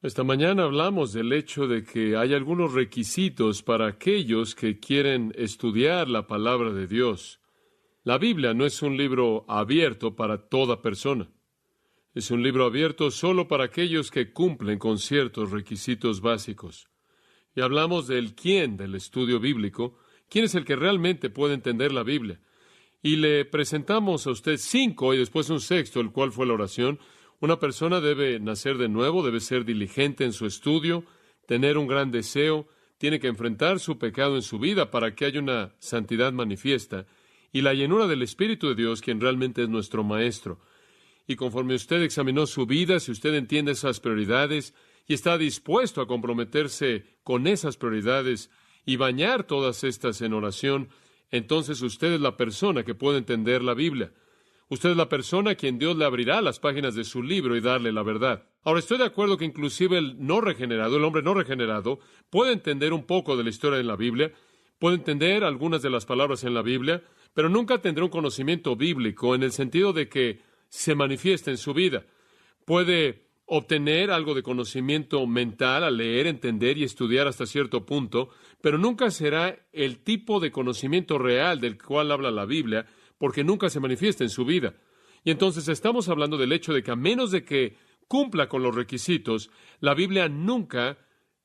Esta mañana hablamos del hecho de que hay algunos requisitos para aquellos que quieren estudiar la palabra de Dios. La Biblia no es un libro abierto para toda persona. Es un libro abierto solo para aquellos que cumplen con ciertos requisitos básicos. Y hablamos del quién del estudio bíblico, quién es el que realmente puede entender la Biblia. Y le presentamos a usted 5 y después un sexto, el cual fue la oración. Una persona debe nacer de nuevo, debe ser diligente en su estudio, tener un gran deseo, tiene que enfrentar su pecado en su vida para que haya una santidad manifiesta y la llenura del Espíritu de Dios, quien realmente es nuestro Maestro. Y conforme usted examinó su vida, si usted entiende esas prioridades y está dispuesto a comprometerse con esas prioridades y bañar todas estas en oración, entonces usted es la persona que puede entender la Biblia. Usted es la persona a quien Dios le abrirá las páginas de su libro y darle la verdad. Ahora, estoy de acuerdo que inclusive el hombre no regenerado, puede entender un poco de la historia de la Biblia, puede entender algunas de las palabras en la Biblia, pero nunca tendrá un conocimiento bíblico en el sentido de que se manifiesta en su vida. Puede obtener algo de conocimiento mental al leer, entender y estudiar hasta cierto punto, pero nunca será el tipo de conocimiento real del cual habla la Biblia, porque nunca se manifiesta en su vida. Y entonces estamos hablando del hecho de que a menos de que cumpla con los requisitos, la Biblia nunca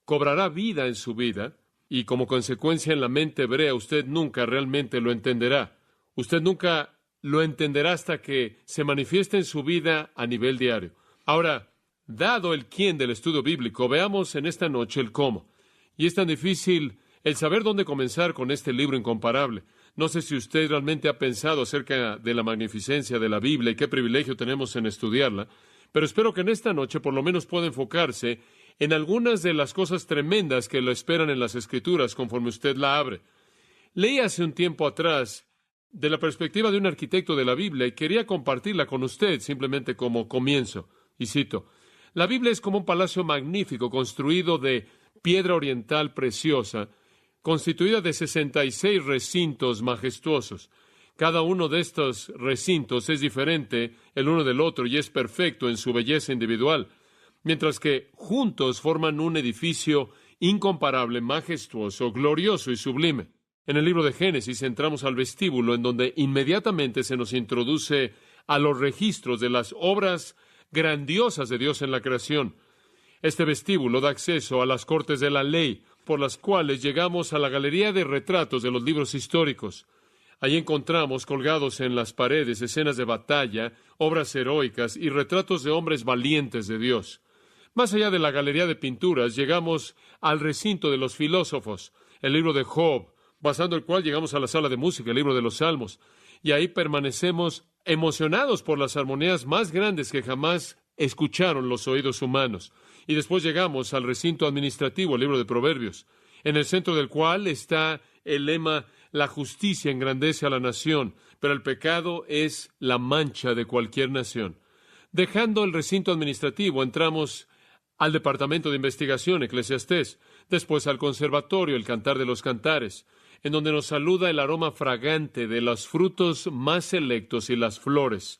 cobrará vida en su vida, y como consecuencia en la mente hebrea usted nunca realmente lo entenderá. Usted nunca lo entenderá hasta que se manifieste en su vida a nivel diario. Ahora, dado el quién del estudio bíblico, veamos en esta noche el cómo. Y es tan difícil el saber dónde comenzar con este libro incomparable. No sé si usted realmente ha pensado acerca de la magnificencia de la Biblia y qué privilegio tenemos en estudiarla, pero espero que en esta noche por lo menos pueda enfocarse en algunas de las cosas tremendas que lo esperan en las Escrituras conforme usted la abre. Leí hace un tiempo atrás de la perspectiva de un arquitecto de la Biblia y quería compartirla con usted simplemente como comienzo. Y cito, la Biblia es como un palacio magnífico construido de piedra oriental preciosa, constituida de 66 recintos majestuosos. Cada uno de estos recintos es diferente el uno del otro y es perfecto en su belleza individual, mientras que juntos forman un edificio incomparable, majestuoso, glorioso y sublime. En el libro de Génesis entramos al vestíbulo en donde inmediatamente se nos introduce a los registros de las obras grandiosas de Dios en la creación. Este vestíbulo da acceso a las cortes de la ley, por las cuales llegamos a la galería de retratos de los libros históricos. Allí encontramos colgados en las paredes escenas de batalla, obras heroicas y retratos de hombres valientes de Dios. Más allá de la galería de pinturas, llegamos al recinto de los filósofos, el libro de Job, pasando el cual llegamos a la sala de música, el libro de los Salmos, y ahí permanecemos emocionados por las armonías más grandes que jamás escucharon los oídos humanos. Y después llegamos al recinto administrativo, el libro de Proverbios, en el centro del cual está el lema, la justicia engrandece a la nación, pero el pecado es la mancha de cualquier nación. Dejando el recinto administrativo, entramos al departamento de investigación, Eclesiastés, después al conservatorio, el Cantar de los Cantares, en donde nos saluda el aroma fragante de los frutos más selectos y las flores,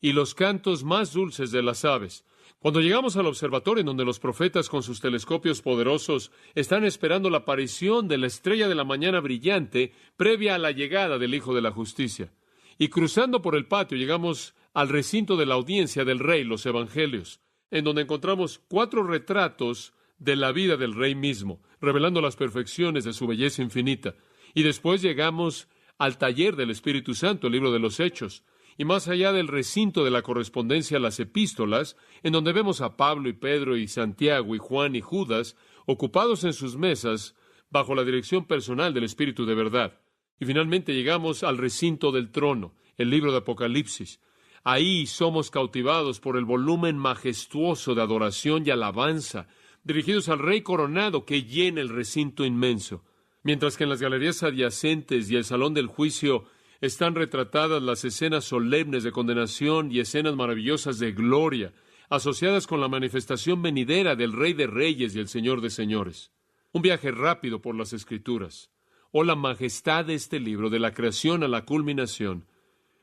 y los cantos más dulces de las aves. Cuando llegamos al observatorio en donde los profetas con sus telescopios poderosos están esperando la aparición de la estrella de la mañana brillante previa a la llegada del Hijo de la Justicia. Y cruzando por el patio llegamos al recinto de la audiencia del Rey, los Evangelios, en donde encontramos 4 retratos de la vida del Rey mismo, revelando las perfecciones de su belleza infinita. Y después llegamos al taller del Espíritu Santo, el libro de los Hechos, y más allá del recinto de la correspondencia a las epístolas, en donde vemos a Pablo y Pedro y Santiago y Juan y Judas ocupados en sus mesas bajo la dirección personal del Espíritu de verdad. Y finalmente llegamos al recinto del trono, el libro de Apocalipsis. Ahí somos cautivados por el volumen majestuoso de adoración y alabanza, dirigidos al Rey coronado que llena el recinto inmenso. Mientras que en las galerías adyacentes y el salón del juicio están retratadas las escenas solemnes de condenación y escenas maravillosas de gloria, asociadas con la manifestación venidera del Rey de Reyes y el Señor de Señores. Un viaje rápido por las Escrituras. Oh, la majestad de este libro, de la creación a la culminación.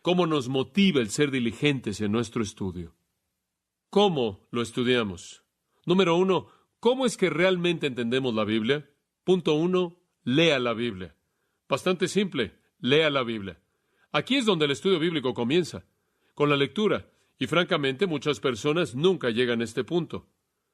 Cómo nos motiva el ser diligentes en nuestro estudio. ¿Cómo lo estudiamos? Número 1, ¿cómo es que realmente entendemos la Biblia? Punto 1, lea la Biblia. Bastante simple, lea la Biblia. Aquí es donde el estudio bíblico comienza, con la lectura. Y francamente, muchas personas nunca llegan a este punto.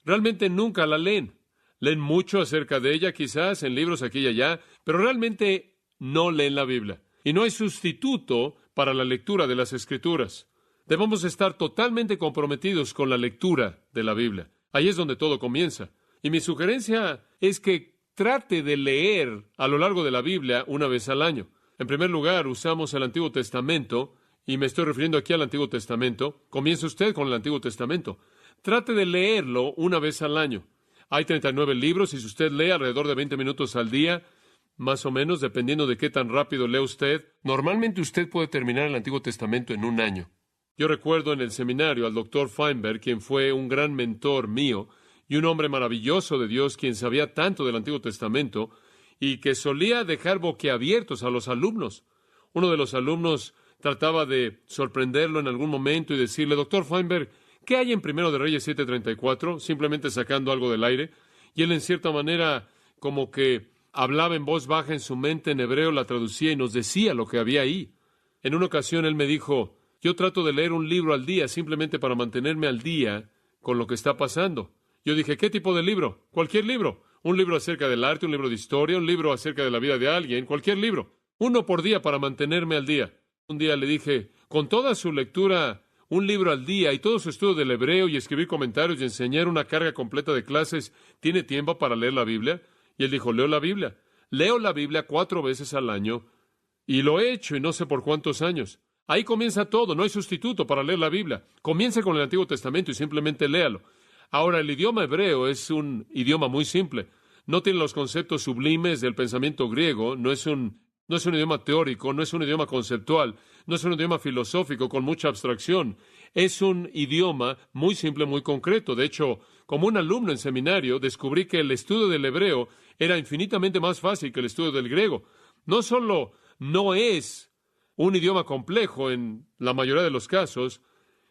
Realmente nunca la leen. Leen mucho acerca de ella, quizás, en libros aquí y allá, pero realmente no leen la Biblia. Y no hay sustituto para la lectura de las Escrituras. Debemos estar totalmente comprometidos con la lectura de la Biblia. Ahí es donde todo comienza. Y mi sugerencia es que trate de leer a lo largo de la Biblia una vez al año. En primer lugar, usamos el Antiguo Testamento, y me estoy refiriendo aquí al Antiguo Testamento. Comience usted con el Antiguo Testamento. Trate de leerlo una vez al año. Hay 39 libros, y si usted lee alrededor de 20 minutos al día, más o menos, dependiendo de qué tan rápido lee usted, normalmente usted puede terminar el Antiguo Testamento en un año. Yo recuerdo en el seminario al Dr. Feinberg, quien fue un gran mentor mío y un hombre maravilloso de Dios, quien sabía tanto del Antiguo Testamento y que solía dejar boquiabiertos a los alumnos. Uno de los alumnos trataba de sorprenderlo en algún momento y decirle: Dr. Feinberg, ¿qué hay en Primero de Reyes 7:34? Simplemente sacando algo del aire. Y él, en cierta manera, como que hablaba en voz baja en su mente en hebreo, la traducía y nos decía lo que había ahí. En una ocasión él me dijo: yo trato de leer un libro al día simplemente para mantenerme al día con lo que está pasando. Yo dije: ¿qué tipo de libro? Cualquier libro. Un libro acerca del arte, un libro de historia, un libro acerca de la vida de alguien, cualquier libro. Uno por día para mantenerme al día. Un día le dije: con toda su lectura, un libro al día y todo su estudio del hebreo y escribir comentarios y enseñar una carga completa de clases, ¿tiene tiempo para leer la Biblia? Y él dijo: leo la Biblia. Leo la Biblia 4 veces al año y lo he hecho y no sé por cuántos años. Ahí comienza todo, no hay sustituto para leer la Biblia. Comience con el Antiguo Testamento y simplemente léalo. Ahora, el idioma hebreo es un idioma muy simple. No tiene los conceptos sublimes del pensamiento griego, no es un idioma teórico, no es un idioma conceptual, no es un idioma filosófico con mucha abstracción. Es un idioma muy simple, muy concreto. De hecho, como un alumno en seminario, descubrí que el estudio del hebreo era infinitamente más fácil que el estudio del griego. No solo no es un idioma complejo en la mayoría de los casos,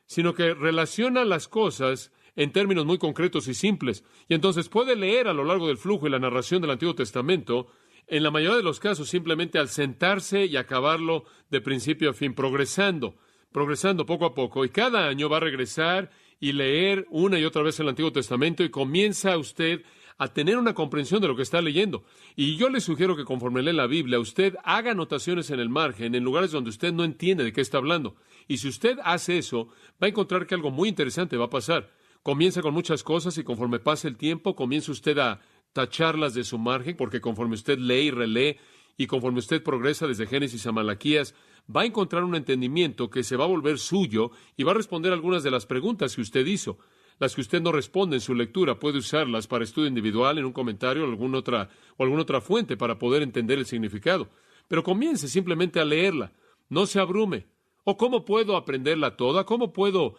sino que relaciona las cosas en términos muy concretos y simples. Y entonces puede leer a lo largo del flujo y la narración del Antiguo Testamento, en la mayoría de los casos, simplemente al sentarse y acabarlo de principio a fin, progresando poco a poco. Y cada año va a regresar y leer una y otra vez el Antiguo Testamento y comienza usted a tener una comprensión de lo que está leyendo. Y yo le sugiero que conforme lee la Biblia, usted haga anotaciones en el margen, en lugares donde usted no entiende de qué está hablando. Y si usted hace eso, va a encontrar que algo muy interesante va a pasar. Comienza con muchas cosas y conforme pase el tiempo, comienza usted a tacharlas de su margen, porque conforme usted lee y relee, y conforme usted progresa desde Génesis a Malaquías, va a encontrar un entendimiento que se va a volver suyo y va a responder algunas de las preguntas que usted hizo. Las que usted no responde en su lectura, puede usarlas para estudio individual, en un comentario o alguna otra fuente para poder entender el significado. Pero comience simplemente a leerla. No se abrume. ¿O cómo puedo aprenderla toda? ¿Cómo puedo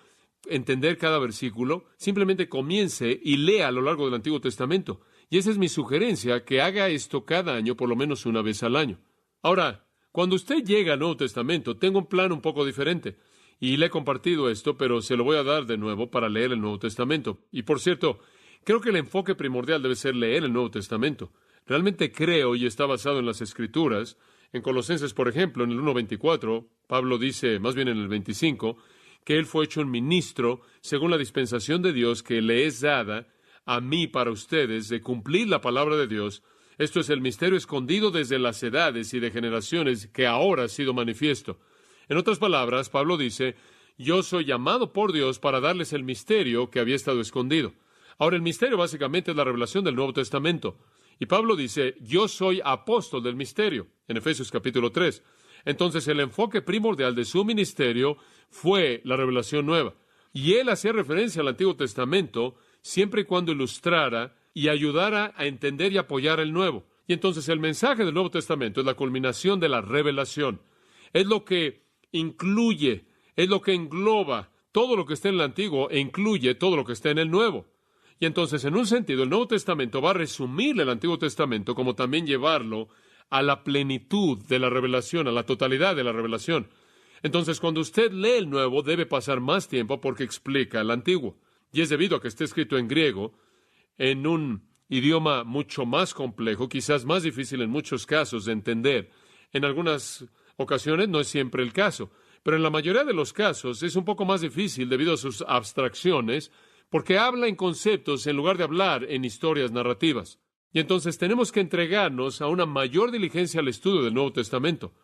entender cada versículo? Simplemente comience y lea a lo largo del Antiguo Testamento. Y esa es mi sugerencia, que haga esto cada año, por lo menos una vez al año. Ahora, cuando usted llega al Nuevo Testamento, tengo un plan un poco diferente. Y le he compartido esto, pero se lo voy a dar de nuevo para leer el Nuevo Testamento. Y por cierto, creo que el enfoque primordial debe ser leer el Nuevo Testamento. Realmente creo, y está basado en las Escrituras, en Colosenses, por ejemplo, en el 1:24, Pablo dice, más bien en el 25, que él fue hecho un ministro según la dispensación de Dios que le es dada a mí para ustedes de cumplir la palabra de Dios. Esto es el misterio escondido desde las edades y de generaciones que ahora ha sido manifiesto. En otras palabras, Pablo dice, yo soy llamado por Dios para darles el misterio que había estado escondido. Ahora, el misterio básicamente es la revelación del Nuevo Testamento. Y Pablo dice, yo soy apóstol del misterio, en Efesios capítulo 3. Entonces, el enfoque primordial de su ministerio fue la revelación nueva. Y él hacía referencia al Antiguo Testamento siempre y cuando ilustrara y ayudara a entender y apoyar el Nuevo. Y entonces el mensaje del Nuevo Testamento es la culminación de la revelación. Es lo que incluye, es lo que engloba todo lo que está en el Antiguo e incluye todo lo que está en el Nuevo. Y entonces, en un sentido, el Nuevo Testamento va a resumir el Antiguo Testamento como también llevarlo a la plenitud de la revelación, a la totalidad de la revelación. Entonces, cuando usted lee el Nuevo, debe pasar más tiempo porque explica el Antiguo. Y es debido a que está escrito en griego, en un idioma mucho más complejo, quizás más difícil en muchos casos de entender. En algunas ocasiones no es siempre el caso, pero en la mayoría de los casos es un poco más difícil debido a sus abstracciones, porque habla en conceptos en lugar de hablar en historias narrativas. Y entonces tenemos que entregarnos a una mayor diligencia al estudio del Nuevo Testamento.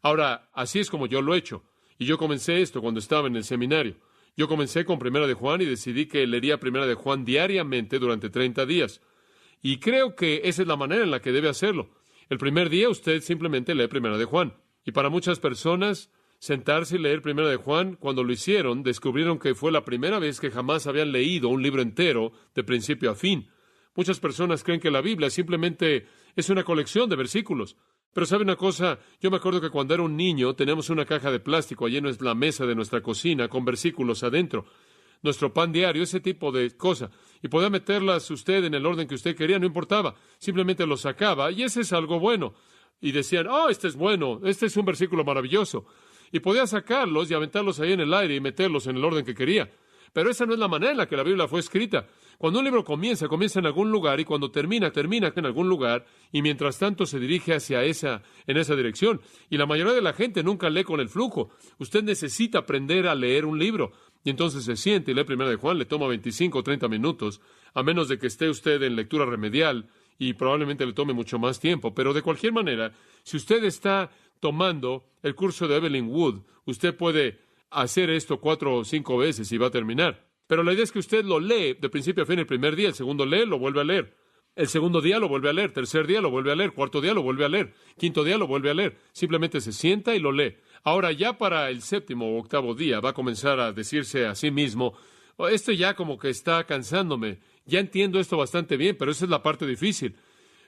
Ahora, así es como yo lo he hecho. Y yo comencé esto cuando estaba en el seminario. Yo comencé con Primera de Juan y decidí que leería Primera de Juan diariamente durante 30 días. Y creo que esa es la manera en la que debe hacerlo. El primer día usted simplemente lee Primera de Juan. Y para muchas personas, sentarse y leer Primera de Juan, cuando lo hicieron, descubrieron que fue la primera vez que jamás habían leído un libro entero de principio a fin. Muchas personas creen que la Biblia simplemente es una colección de versículos. Pero ¿sabe una cosa? Yo me acuerdo que cuando era un niño teníamos una caja de plástico allí en la mesa de nuestra cocina con versículos adentro. Nuestro pan diario, ese tipo de cosa. Y podía meterlas usted en el orden que usted quería, no importaba. Simplemente los sacaba y ese es algo bueno. Y decían, oh, este es bueno, este es un versículo maravilloso. Y podía sacarlos y aventarlos ahí en el aire y meterlos en el orden que quería. Pero esa no es la manera en la que la Biblia fue escrita. Cuando un libro comienza en algún lugar, y cuando termina en algún lugar, y mientras tanto se dirige en esa dirección. Y la mayoría de la gente nunca lee con el flujo. Usted necesita aprender a leer un libro. Y entonces se siente y lee Primera de Juan, le toma 25 o 30 minutos, a menos de que esté usted en lectura remedial, y probablemente le tome mucho más tiempo. Pero de cualquier manera, si usted está tomando el curso de Evelyn Wood, usted puede hacer esto 4 o 5 veces y va a terminar. Pero la idea es que usted lo lee de principio a fin el primer día, el segundo lee, lo vuelve a leer. El segundo día lo vuelve a leer, tercer día lo vuelve a leer, cuarto día lo vuelve a leer, quinto día lo vuelve a leer. Simplemente se sienta y lo lee. Ahora ya para el séptimo o octavo día va a comenzar a decirse a sí mismo, "Oh, esto ya como que está cansándome, ya entiendo esto bastante bien, pero esa es la parte difícil.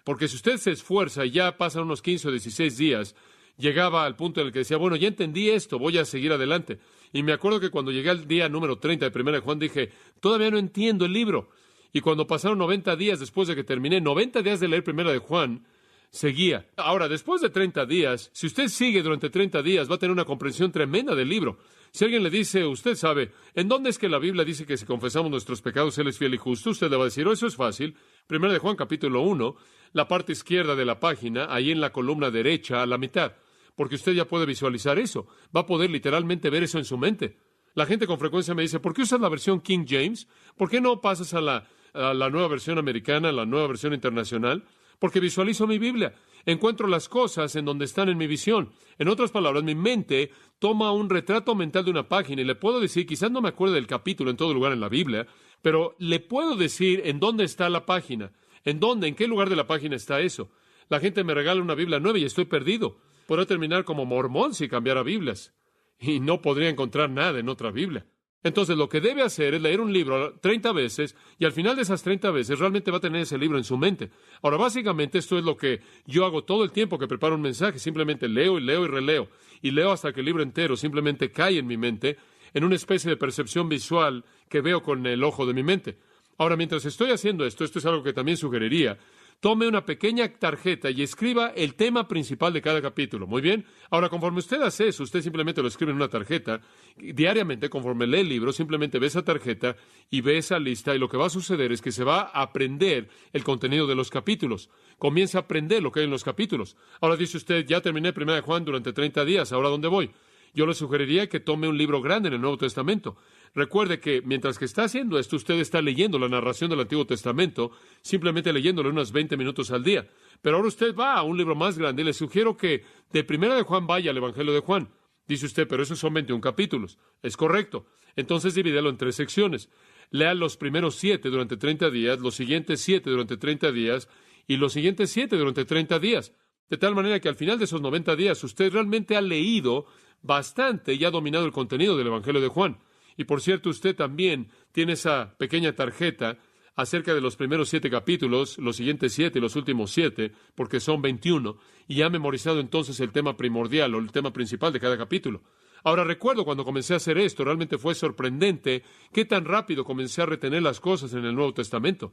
Porque si usted se esfuerza y ya pasan unos 15 o 16 días, llegaba al punto en el que decía, bueno, ya entendí esto, voy a seguir adelante. Y me acuerdo que cuando llegué al día número 30 de Primera de Juan dije, todavía no entiendo el libro. Y cuando pasaron 90 días después de que terminé, 90 días de leer Primera de Juan, seguía. Ahora, después de 30 días, si usted sigue durante 30 días, va a tener una comprensión tremenda del libro. Si alguien le dice, usted sabe, ¿en dónde es que la Biblia dice que si confesamos nuestros pecados, Él es fiel y justo? Usted le va a decir, oh, eso es fácil. Primera de Juan, capítulo 1, la parte izquierda de la página, ahí en la columna derecha, a la mitad. Porque usted ya puede visualizar eso. Va a poder literalmente ver eso en su mente. La gente con frecuencia me dice, ¿por qué usas la versión King James? ¿Por qué no pasas a la nueva versión americana, a la nueva versión internacional? Porque visualizo mi Biblia. Encuentro las cosas en donde están en mi visión. En otras palabras, mi mente toma un retrato mental de una página y le puedo decir, quizás no me acuerde del capítulo en todo lugar en la Biblia, pero le puedo decir en dónde está la página. ¿En dónde? ¿En qué lugar de la página está eso? La gente me regala una Biblia nueva y estoy perdido. Podrá terminar como mormón si cambiara Biblias. Y no podría encontrar nada en otra Biblia. Entonces, lo que debe hacer es leer un libro 30 veces y al final de esas 30 veces realmente va a tener ese libro en su mente. Ahora, básicamente esto es lo que yo hago todo el tiempo que preparo un mensaje. Simplemente leo y leo y releo. Y leo hasta que el libro entero simplemente cae en mi mente en una especie de percepción visual que veo con el ojo de mi mente. Ahora, mientras estoy haciendo esto es algo que también sugeriría. Tome una pequeña tarjeta y escriba el tema principal de cada capítulo. Muy bien. Ahora, conforme usted hace eso, usted simplemente lo escribe en una tarjeta. Diariamente, conforme lee el libro, simplemente ve esa tarjeta y ve esa lista. Y lo que va a suceder es que se va a aprender el contenido de los capítulos. Comienza a aprender lo que hay en los capítulos. Ahora dice usted, ya terminé Primera de Juan durante 30 días. ¿Ahora dónde voy? Yo le sugeriría que tome un libro grande en el Nuevo Testamento. Recuerde que mientras que está haciendo esto, usted está leyendo la narración del Antiguo Testamento, simplemente leyéndolo unos 20 minutos al día. Pero ahora usted va a un libro más grande y le sugiero que de Primera de Juan vaya al Evangelio de Juan. Dice usted, pero esos son 21 capítulos. Es correcto. Entonces divídelo en 3 secciones. Lea los primeros 7 durante 30 días, los siguientes 7 durante 30 días y los siguientes 7 durante 30 días. De tal manera que al final de esos 90 días usted realmente ha leído bastante y ha dominado el contenido del Evangelio de Juan. Y por cierto, usted también tiene esa pequeña tarjeta acerca de los primeros 7 capítulos, los siguientes 7 y los últimos 7, porque son 21, y ha memorizado entonces el tema primordial o el tema principal de cada capítulo. Ahora, recuerdo cuando comencé a hacer esto, realmente fue sorprendente qué tan rápido comencé a retener las cosas en el Nuevo Testamento.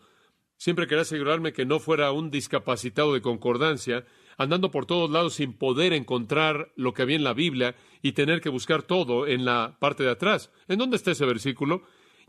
Siempre quería asegurarme que no fuera un discapacitado de concordancia, andando por todos lados sin poder encontrar lo que había en la Biblia y tener que buscar todo en la parte de atrás. ¿En dónde está ese versículo?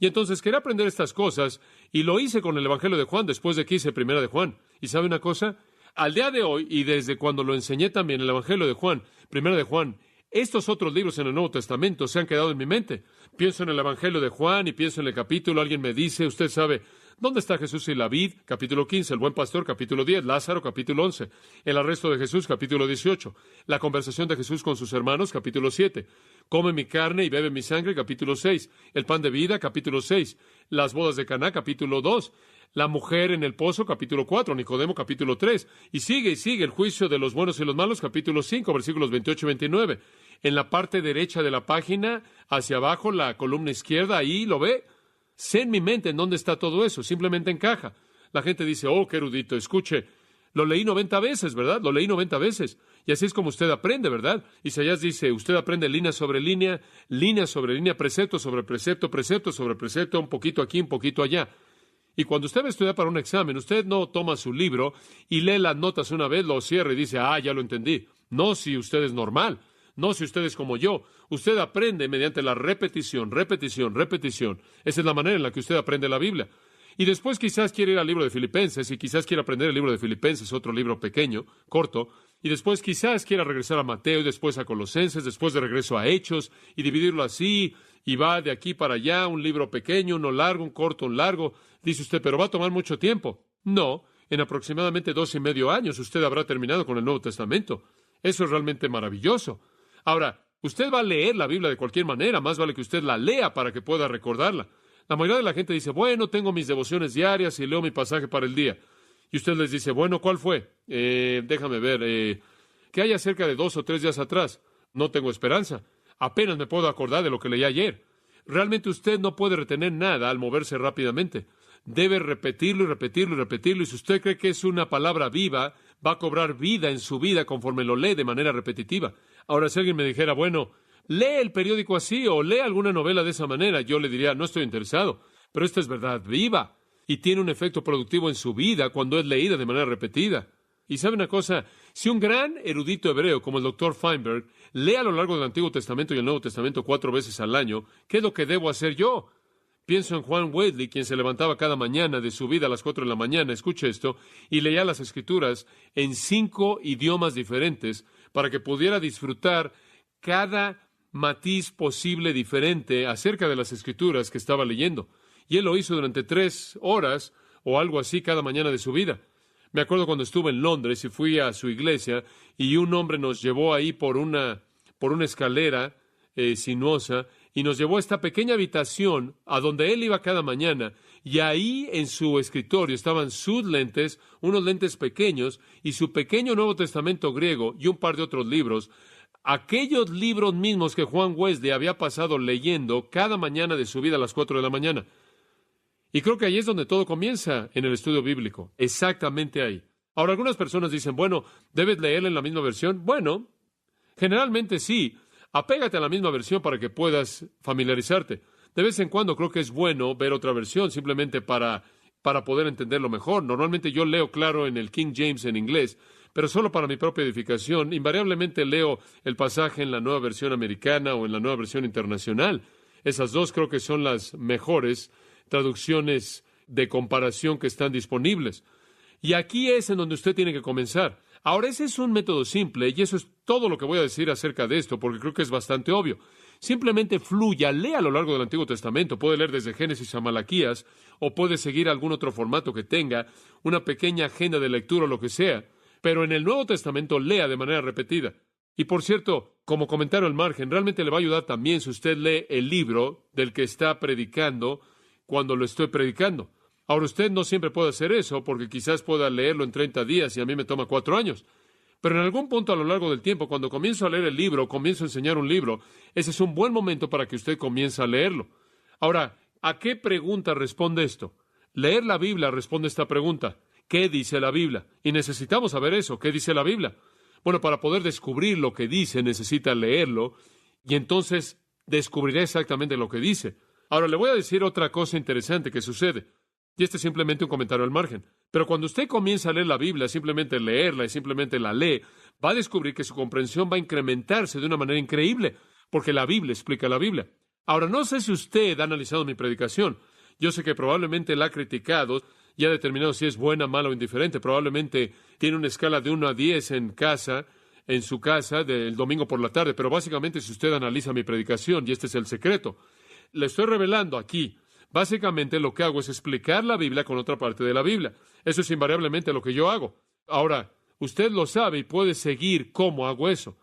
Y entonces quería aprender estas cosas y lo hice con el Evangelio de Juan después de que hice Primera de Juan. ¿Y sabe una cosa? Al día de hoy, y desde cuando lo enseñé también, el Evangelio de Juan, Primera de Juan, estos otros libros en el Nuevo Testamento se han quedado en mi mente. Pienso en el Evangelio de Juan y pienso en el capítulo. Alguien me dice, usted sabe, ¿dónde está Jesús y la vid? Capítulo 15, el buen pastor, capítulo 10, Lázaro, capítulo 11, el arresto de Jesús, capítulo 18, la conversación de Jesús con sus hermanos, capítulo 7, come mi carne y bebe mi sangre, capítulo 6, el pan de vida, capítulo 6, las bodas de Caná, capítulo 2, la mujer en el pozo, capítulo 4, Nicodemo, capítulo 3, y sigue, el juicio de los buenos y los malos, capítulo 5, versículos 28 y 29. En la parte derecha de la página, hacia abajo, la columna izquierda, ahí lo ve. Sé en mi mente en dónde está todo eso, simplemente encaja. La gente dice, oh, qué erudito, escuche, lo leí 90 veces, ¿verdad? Lo leí 90 veces. Y así es como usted aprende, ¿verdad? Isaías dice, usted aprende línea sobre línea, precepto sobre precepto, precepto sobre precepto, un poquito aquí, un poquito allá. Y cuando usted va a estudiar para un examen, usted no toma su libro y lee las notas una vez, lo cierra y dice, ya lo entendí. No, si usted es normal. No, si usted es como yo. Usted aprende mediante la repetición, repetición, repetición. Esa es la manera en la que usted aprende la Biblia. Y después quizás quiere ir al libro de Filipenses, y quizás quiere aprender el libro de Filipenses, otro libro pequeño, corto, y después quizás quiera regresar a Mateo, y después a Colosenses, después de regreso a Hechos, y dividirlo así, y va de aquí para allá, un libro pequeño, uno largo, un corto, un largo. Dice usted, pero va a tomar mucho tiempo. No, en aproximadamente 2.5 años usted habrá terminado con el Nuevo Testamento. Eso es realmente maravilloso. Ahora, usted va a leer la Biblia de cualquier manera, más vale que usted la lea para que pueda recordarla. La mayoría de la gente dice, bueno, tengo mis devociones diarias y leo mi pasaje para el día. Y usted les dice, bueno, ¿cuál fue? Déjame ver, ¿qué hay acerca de 2 o 3 días atrás? No tengo esperanza. Apenas me puedo acordar de lo que leí ayer. Realmente usted no puede retener nada al moverse rápidamente. Debe repetirlo y repetirlo y repetirlo. Y si usted cree que es una palabra viva, va a cobrar vida en su vida conforme lo lee de manera repetitiva. Ahora, si alguien me dijera, bueno, lee el periódico así o lee alguna novela de esa manera, yo le diría, no estoy interesado. Pero esta es verdad viva y tiene un efecto productivo en su vida cuando es leída de manera repetida. Y sabe una cosa, si un gran erudito hebreo como el Dr. Feinberg lee a lo largo del Antiguo Testamento y el Nuevo Testamento 4 veces al año, ¿qué es lo que debo hacer yo? Pienso en Juan Wesley, quien se levantaba cada mañana de su vida a las 4 de la mañana, escuche esto, y leía las Escrituras en 5 idiomas diferentes para que pudiera disfrutar cada matiz posible diferente acerca de las Escrituras que estaba leyendo. Y él lo hizo durante 3 horas o algo así cada mañana de su vida. Me acuerdo cuando estuve en Londres y fui a su iglesia y un hombre nos llevó ahí por una escalera sinuosa y nos llevó a esta pequeña habitación a donde él iba cada mañana, y ahí en su escritorio estaban sus lentes, unos lentes pequeños, y su pequeño Nuevo Testamento griego y un par de otros libros, aquellos libros mismos que Juan Wesley había pasado leyendo cada mañana de su vida a las 4 de la mañana. Y creo que ahí es donde todo comienza en el estudio bíblico, exactamente ahí. Ahora, algunas personas dicen, bueno, ¿debes leerla en la misma versión? Bueno, generalmente sí. Apégate a la misma versión para que puedas familiarizarte. De vez en cuando creo que es bueno ver otra versión, simplemente para poder entenderlo mejor. Normalmente yo leo, claro, en el King James en inglés, pero solo para mi propia edificación. Invariablemente leo el pasaje en la nueva versión americana o en la nueva versión internacional. Esas dos creo que son las mejores traducciones de comparación que están disponibles. Y aquí es en donde usted tiene que comenzar. Ahora, ese es un método simple, y eso es todo lo que voy a decir acerca de esto, porque creo que es bastante obvio. Simplemente fluya, lea a lo largo del Antiguo Testamento. Puede leer desde Génesis a Malaquías, o puede seguir algún otro formato que tenga, una pequeña agenda de lectura o lo que sea. Pero en el Nuevo Testamento lea de manera repetida. Y por cierto, como comentario al margen, realmente le va a ayudar también si usted lee el libro del que está predicando cuando lo estoy predicando. Ahora, usted no siempre puede hacer eso, porque quizás pueda leerlo en 30 días y a mí me toma 4 años. Pero en algún punto a lo largo del tiempo, cuando comienzo a leer el libro, comienzo a enseñar un libro, ese es un buen momento para que usted comience a leerlo. Ahora, ¿a qué pregunta responde esto? Leer la Biblia responde esta pregunta. ¿Qué dice la Biblia? Y necesitamos saber eso. ¿Qué dice la Biblia? Bueno, para poder descubrir lo que dice, necesita leerlo, y entonces descubrirá exactamente lo que dice. Ahora, le voy a decir otra cosa interesante que sucede. Y este es simplemente un comentario al margen. Pero cuando usted comienza a leer la Biblia, simplemente leerla y simplemente la lee, va a descubrir que su comprensión va a incrementarse de una manera increíble, porque la Biblia explica la Biblia. Ahora, no sé si usted ha analizado mi predicación. Yo sé que probablemente la ha criticado y ha determinado si es buena, mala o indiferente. Probablemente tiene una escala de 1 a 10 en su casa, del domingo por la tarde. Pero básicamente, si usted analiza mi predicación, y este es el secreto, le estoy revelando aquí, básicamente lo que hago es explicar la Biblia con otra parte de la Biblia. Eso es invariablemente lo que yo hago. Ahora, usted lo sabe y puede seguir cómo hago eso.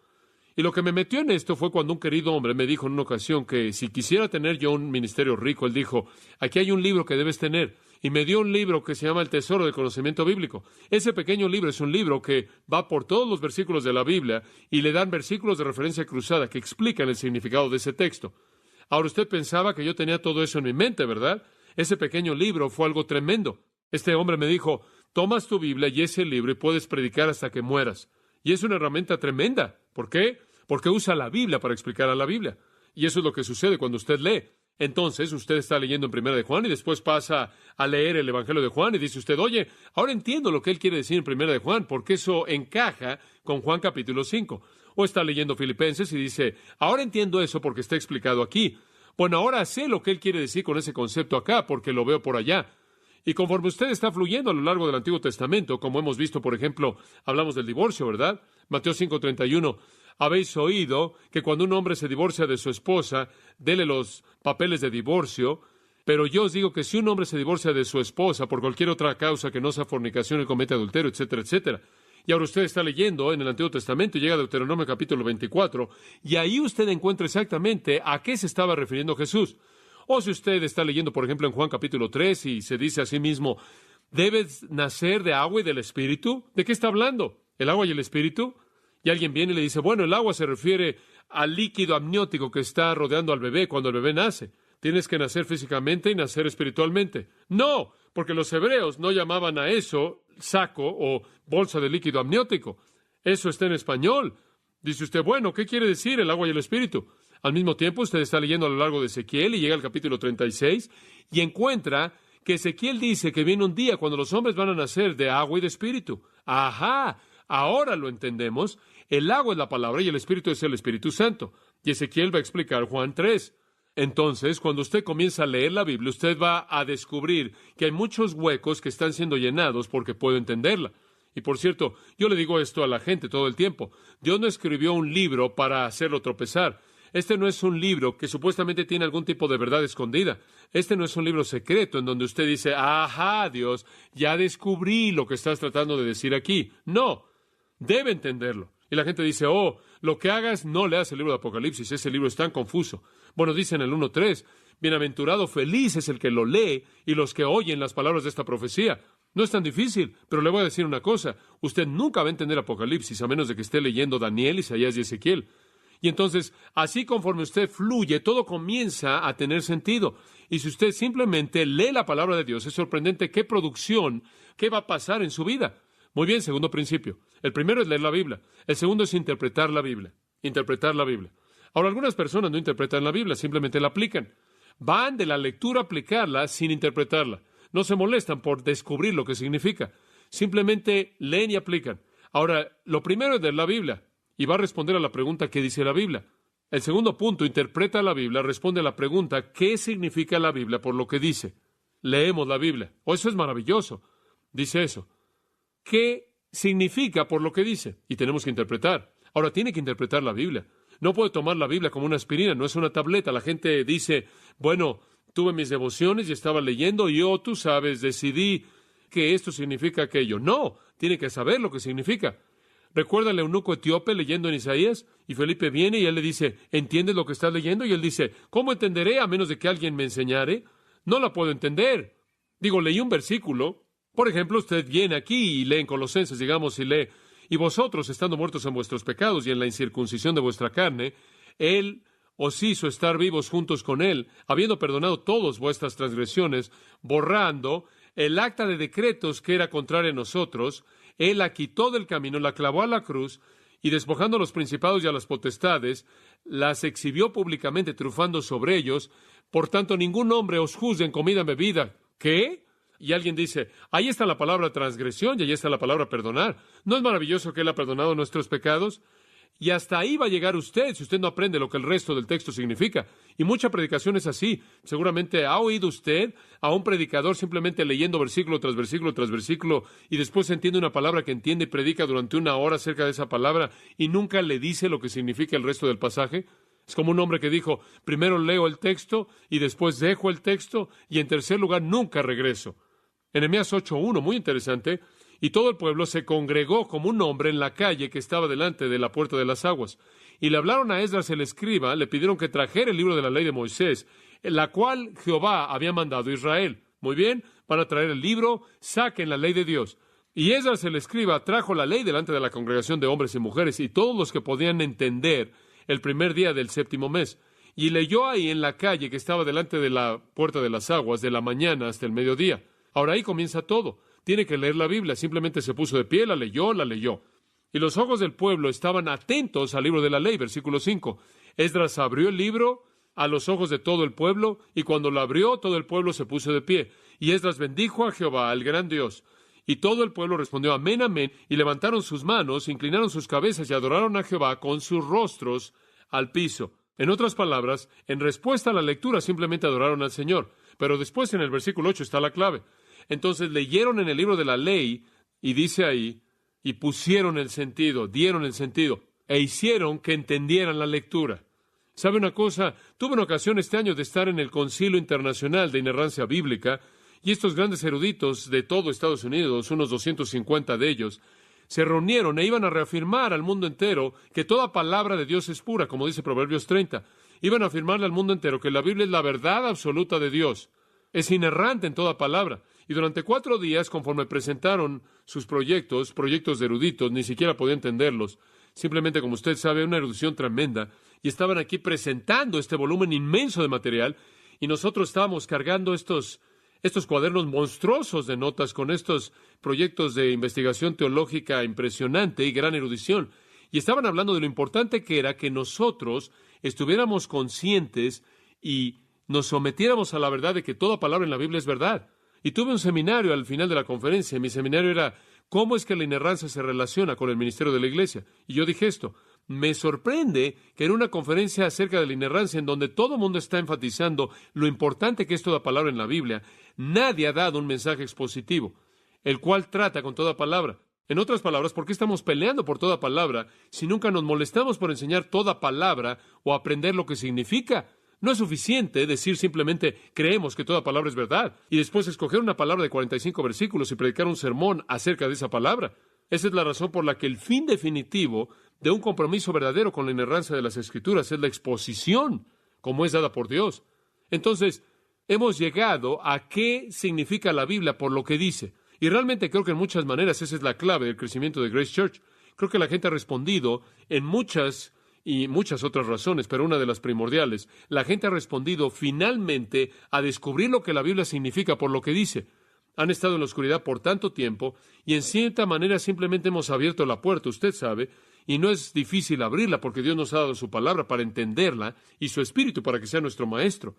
Y lo que me metió en esto fue cuando un querido hombre me dijo en una ocasión que si quisiera tener yo un ministerio rico, él dijo, aquí hay un libro que debes tener. Y me dio un libro que se llama El Tesoro del Conocimiento Bíblico. Ese pequeño libro es un libro que va por todos los versículos de la Biblia y le dan versículos de referencia cruzada que explican el significado de ese texto. Ahora, usted pensaba que yo tenía todo eso en mi mente, ¿verdad? Ese pequeño libro fue algo tremendo. Este hombre me dijo, tomas tu Biblia y ese libro y puedes predicar hasta que mueras. Y es una herramienta tremenda. ¿Por qué? Porque usa la Biblia para explicar a la Biblia. Y eso es lo que sucede cuando usted lee. Entonces, usted está leyendo en Primera de Juan y después pasa a leer el Evangelio de Juan y dice usted, oye, ahora entiendo lo que él quiere decir en Primera de Juan, porque eso encaja con Juan capítulo 5. O está leyendo Filipenses y dice, ahora entiendo eso porque está explicado aquí. Bueno, ahora sé lo que él quiere decir con ese concepto acá, porque lo veo por allá. Y conforme usted está fluyendo a lo largo del Antiguo Testamento, como hemos visto, por ejemplo, hablamos del divorcio, ¿verdad? Mateo 5:31, habéis oído que cuando un hombre se divorcia de su esposa, dele los papeles de divorcio, pero yo os digo que si un hombre se divorcia de su esposa por cualquier otra causa que no sea fornicación, él comete adulterio, etcétera, etcétera. Y ahora usted está leyendo en el Antiguo Testamento y llega a Deuteronomio capítulo 24, y ahí usted encuentra exactamente a qué se estaba refiriendo Jesús. O si usted está leyendo, por ejemplo, en Juan capítulo 3 y se dice a sí mismo, ¿debes nacer de agua y del Espíritu? ¿De qué está hablando? ¿El agua y el Espíritu? Y alguien viene y le dice, bueno, el agua se refiere al líquido amniótico que está rodeando al bebé cuando el bebé nace. Tienes que nacer físicamente y nacer espiritualmente. No, porque los hebreos no llamaban a eso saco o bolsa de líquido amniótico. Eso está en español. Dice usted, bueno, ¿qué quiere decir el agua y el Espíritu? Al mismo tiempo, usted está leyendo a lo largo de Ezequiel y llega al capítulo 36 y encuentra que Ezequiel dice que viene un día cuando los hombres van a nacer de agua y de Espíritu. ¡Ajá! Ahora lo entendemos. El agua es la palabra y el Espíritu es el Espíritu Santo. Y Ezequiel va a explicar Juan 3. Entonces, cuando usted comienza a leer la Biblia, usted va a descubrir que hay muchos huecos que están siendo llenados porque puedo entenderla. Y por cierto, yo le digo esto a la gente todo el tiempo. Dios no escribió un libro para hacerlo tropezar. Este no es un libro que supuestamente tiene algún tipo de verdad escondida. Este no es un libro secreto en donde usted dice, ajá, Dios, ya descubrí lo que estás tratando de decir aquí. No, debe entenderlo. Y la gente dice, oh, lo que hagas no leas el libro de Apocalipsis, ese libro es tan confuso. Bueno, dice en el 1:3, bienaventurado, feliz es el que lo lee y los que oyen las palabras de esta profecía. No es tan difícil, pero le voy a decir una cosa, usted nunca va a entender Apocalipsis a menos de que esté leyendo Daniel, Isaías y Ezequiel. Y entonces, así conforme usted fluye, todo comienza a tener sentido. Y si usted simplemente lee la palabra de Dios, es sorprendente qué producción, qué va a pasar en su vida. Muy bien, segundo principio. El primero es leer la Biblia. El segundo es interpretar la Biblia. Interpretar la Biblia. Ahora, algunas personas no interpretan la Biblia, simplemente la aplican. Van de la lectura a aplicarla sin interpretarla. No se molestan por descubrir lo que significa. Simplemente leen y aplican. Ahora, lo primero es leer la Biblia. Y va a responder a la pregunta ¿qué dice la Biblia? El segundo punto, interpreta la Biblia, responde a la pregunta ¿qué significa la Biblia por lo que dice? Leemos la Biblia. Oh, eso es maravilloso. Dice eso. ¿Qué significa por lo que dice? Y tenemos que interpretar. Ahora, tiene que interpretar la Biblia. No puede tomar la Biblia como una aspirina, no es una tableta. La gente dice, bueno, tuve mis devociones y estaba leyendo y yo, tú sabes, decidí que esto significa aquello. No, tiene que saber lo que significa. ¿Recuerda al eunuco etíope leyendo en Isaías? Y Felipe viene y él le dice, ¿entiendes lo que estás leyendo? Y él dice, ¿cómo entenderé a menos de que alguien me enseñare? No la puedo entender. Digo, leí un versículo. Por ejemplo, usted viene aquí y lee en Colosenses, digamos, y lee, y vosotros, estando muertos en vuestros pecados y en la incircuncisión de vuestra carne, Él os hizo estar vivos juntos con Él, habiendo perdonado todas vuestras transgresiones, borrando el acta de decretos que era contraria a nosotros. Él la quitó del camino, la clavó a la cruz, y despojando a los principados y a las potestades, las exhibió públicamente, triunfando sobre ellos. Por tanto, ningún hombre os juzgue en comida o bebida. ¿Qué? Y alguien dice, ahí está la palabra transgresión y ahí está la palabra perdonar. ¿No es maravilloso que Él ha perdonado nuestros pecados? Y hasta ahí va a llegar usted si usted no aprende lo que el resto del texto significa. Y mucha predicación es así. Seguramente ha oído usted a un predicador simplemente leyendo versículo tras versículo tras versículo y después entiende una palabra que entiende y predica durante una hora acerca de esa palabra y nunca le dice lo que significa el resto del pasaje. Es como un hombre que dijo, primero leo el texto y después dejo el texto y en tercer lugar nunca regreso. En Nehemías 8:1, muy interesante, y todo el pueblo se congregó como un hombre en la calle que estaba delante de la puerta de las aguas. Y le hablaron a Esdras el escriba, le pidieron que trajera el libro de la ley de Moisés, la cual Jehová había mandado a Israel. Muy bien, van a traer el libro, saquen la ley de Dios. Y Esdras el escriba trajo la ley delante de la congregación de hombres y mujeres y todos los que podían entender el primer día del 7º mes. Y leyó ahí en la calle que estaba delante de la puerta de las aguas de la mañana hasta el mediodía. Ahora ahí comienza todo. Tiene que leer la Biblia. Simplemente se puso de pie, la leyó, la leyó. Y los ojos del pueblo estaban atentos al libro de la ley, versículo 5. Esdras abrió el libro a los ojos de todo el pueblo, y cuando lo abrió, todo el pueblo se puso de pie. Y Esdras bendijo a Jehová, al gran Dios. Y todo el pueblo respondió amén, amén, y levantaron sus manos, inclinaron sus cabezas y adoraron a Jehová con sus rostros al piso. En otras palabras, en respuesta a la lectura simplemente adoraron al Señor. Pero después en el versículo 8 está la clave. Entonces leyeron en el libro de la ley, y dice ahí, y pusieron el sentido, dieron el sentido, e hicieron que entendieran la lectura. ¿Sabe una cosa? Tuve una ocasión este año de estar en el Concilio Internacional de Inerrancia Bíblica, y estos grandes eruditos de todo Estados Unidos, unos 250 de ellos, se reunieron e iban a reafirmar al mundo entero que toda palabra de Dios es pura, como dice Proverbios 30. Iban a afirmarle al mundo entero que la Biblia es la verdad absoluta de Dios. Es inerrante en toda palabra. Y durante 4 días, conforme presentaron sus proyectos de eruditos, ni siquiera podía entenderlos. Simplemente, como usted sabe, una erudición tremenda. Y estaban aquí presentando este volumen inmenso de material. Y nosotros estábamos cargando estos cuadernos monstruosos de notas con estos proyectos de investigación teológica impresionante y gran erudición. Y estaban hablando de lo importante que era que nosotros estuviéramos conscientes y nos sometiéramos a la verdad de que toda palabra en la Biblia es verdad. Y tuve un seminario al final de la conferencia. Mi seminario era ¿cómo es que la inerrancia se relaciona con el ministerio de la iglesia? Y yo dije esto. Me sorprende que en una conferencia acerca de la inerrancia, en donde todo el mundo está enfatizando lo importante que es toda palabra en la Biblia, nadie ha dado un mensaje expositivo, el cual trata con toda palabra. En otras palabras, ¿por qué estamos peleando por toda palabra si nunca nos molestamos por enseñar toda palabra o aprender lo que significa? No es suficiente decir simplemente creemos que toda palabra es verdad y después escoger una palabra de 45 versículos y predicar un sermón acerca de esa palabra. Esa es la razón por la que el fin definitivo de un compromiso verdadero con la inerrancia de las Escrituras es la exposición, como es dada por Dios. Entonces, hemos llegado a qué significa la Biblia por lo que dice. Y realmente creo que en muchas maneras esa es la clave del crecimiento de Grace Church. Creo que la gente ha respondido en muchas otras razones, pero una de las primordiales. La gente ha respondido finalmente a descubrir lo que la Biblia significa por lo que dice. Han estado en la oscuridad por tanto tiempo y en cierta manera simplemente hemos abierto la puerta, usted sabe, y no es difícil abrirla porque Dios nos ha dado su palabra para entenderla y su Espíritu para que sea nuestro maestro.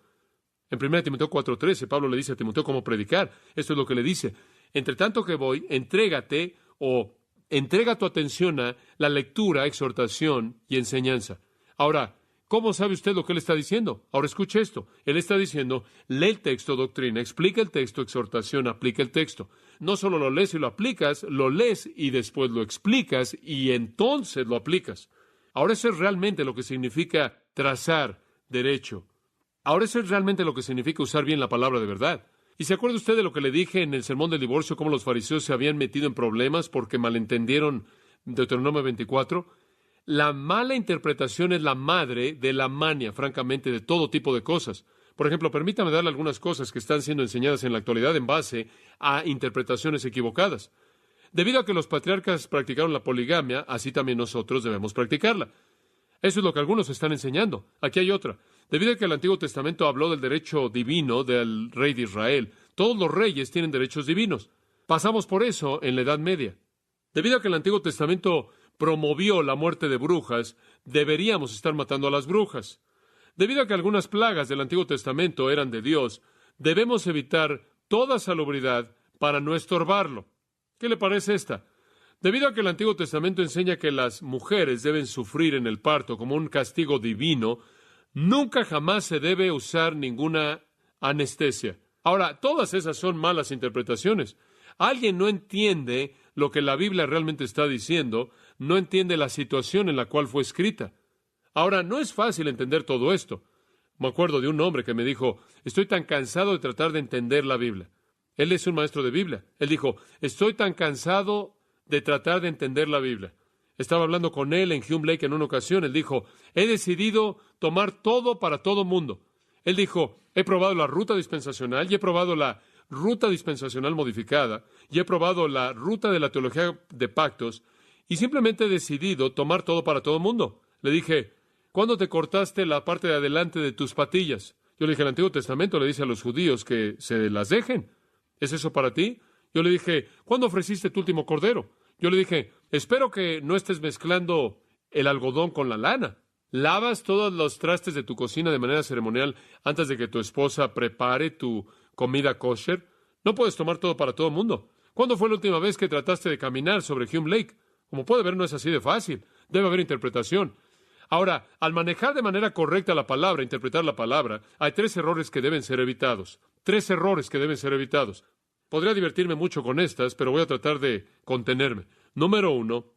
En 1 Timoteo 4:13, Pablo le dice a Timoteo cómo predicar. Esto es lo que le dice. Entre tanto que voy, entrégate o entrega tu atención a la lectura, exhortación y enseñanza. Ahora, ¿cómo sabe usted lo que él está diciendo? Ahora escuche esto. Él está diciendo, lee el texto, doctrina, explica el texto, exhortación, aplica el texto. No solo lo lees y lo aplicas, lo lees y después lo explicas y entonces lo aplicas. Ahora eso es realmente lo que significa trazar derecho. Ahora eso es realmente lo que significa usar bien la palabra de verdad. ¿Y se acuerda usted de lo que le dije en el sermón del divorcio, cómo los fariseos se habían metido en problemas porque malentendieron Deuteronomio 24? La mala interpretación es la madre de la mania, francamente, de todo tipo de cosas. Por ejemplo, permítame darle algunas cosas que están siendo enseñadas en la actualidad en base a interpretaciones equivocadas. Debido a que los patriarcas practicaron la poligamia, así también nosotros debemos practicarla. Eso es lo que algunos están enseñando. Aquí hay otra. Debido a que el Antiguo Testamento habló del derecho divino del rey de Israel, todos los reyes tienen derechos divinos. Pasamos por eso en la Edad Media. Debido a que el Antiguo Testamento promovió la muerte de brujas, deberíamos estar matando a las brujas. Debido a que algunas plagas del Antiguo Testamento eran de Dios, debemos evitar toda salubridad para no estorbarlo. ¿Qué le parece esta? Debido a que el Antiguo Testamento enseña que las mujeres deben sufrir en el parto como un castigo divino, nunca jamás se debe usar ninguna anestesia. Ahora, todas esas son malas interpretaciones. Alguien no entiende lo que la Biblia realmente está diciendo, no entiende la situación en la cual fue escrita. Ahora, no es fácil entender todo esto. Me acuerdo de un hombre que me dijo, estoy tan cansado de tratar de entender la Biblia. Él es un maestro de Biblia. Él dijo, estoy tan cansado de tratar de entender la Biblia. Estaba hablando con él en Hume Lake en una ocasión. Él dijo, he decidido tomar todo para todo mundo. Él dijo, he probado la ruta dispensacional y he probado la ruta dispensacional modificada y he probado la ruta de la teología de pactos y simplemente he decidido tomar todo para todo mundo. Le dije, ¿cuándo te cortaste la parte de adelante de tus patillas? Yo le dije, el Antiguo Testamento le dice a los judíos que se las dejen. ¿Es eso para ti? Yo le dije, ¿cuándo ofreciste tu último cordero? Yo le dije, espero que no estés mezclando el algodón con la lana. ¿Lavas todos los trastes de tu cocina de manera ceremonial antes de que tu esposa prepare tu comida kosher? No puedes tomar todo para todo el mundo. ¿Cuándo fue la última vez que trataste de caminar sobre Hume Lake? Como puede ver, no es así de fácil. Debe haber interpretación. Ahora, al manejar de manera correcta la palabra, interpretar la palabra, hay 3 errores que deben ser evitados. 3 errores que deben ser evitados. Podría divertirme mucho con estas, pero voy a tratar de contenerme. Número uno,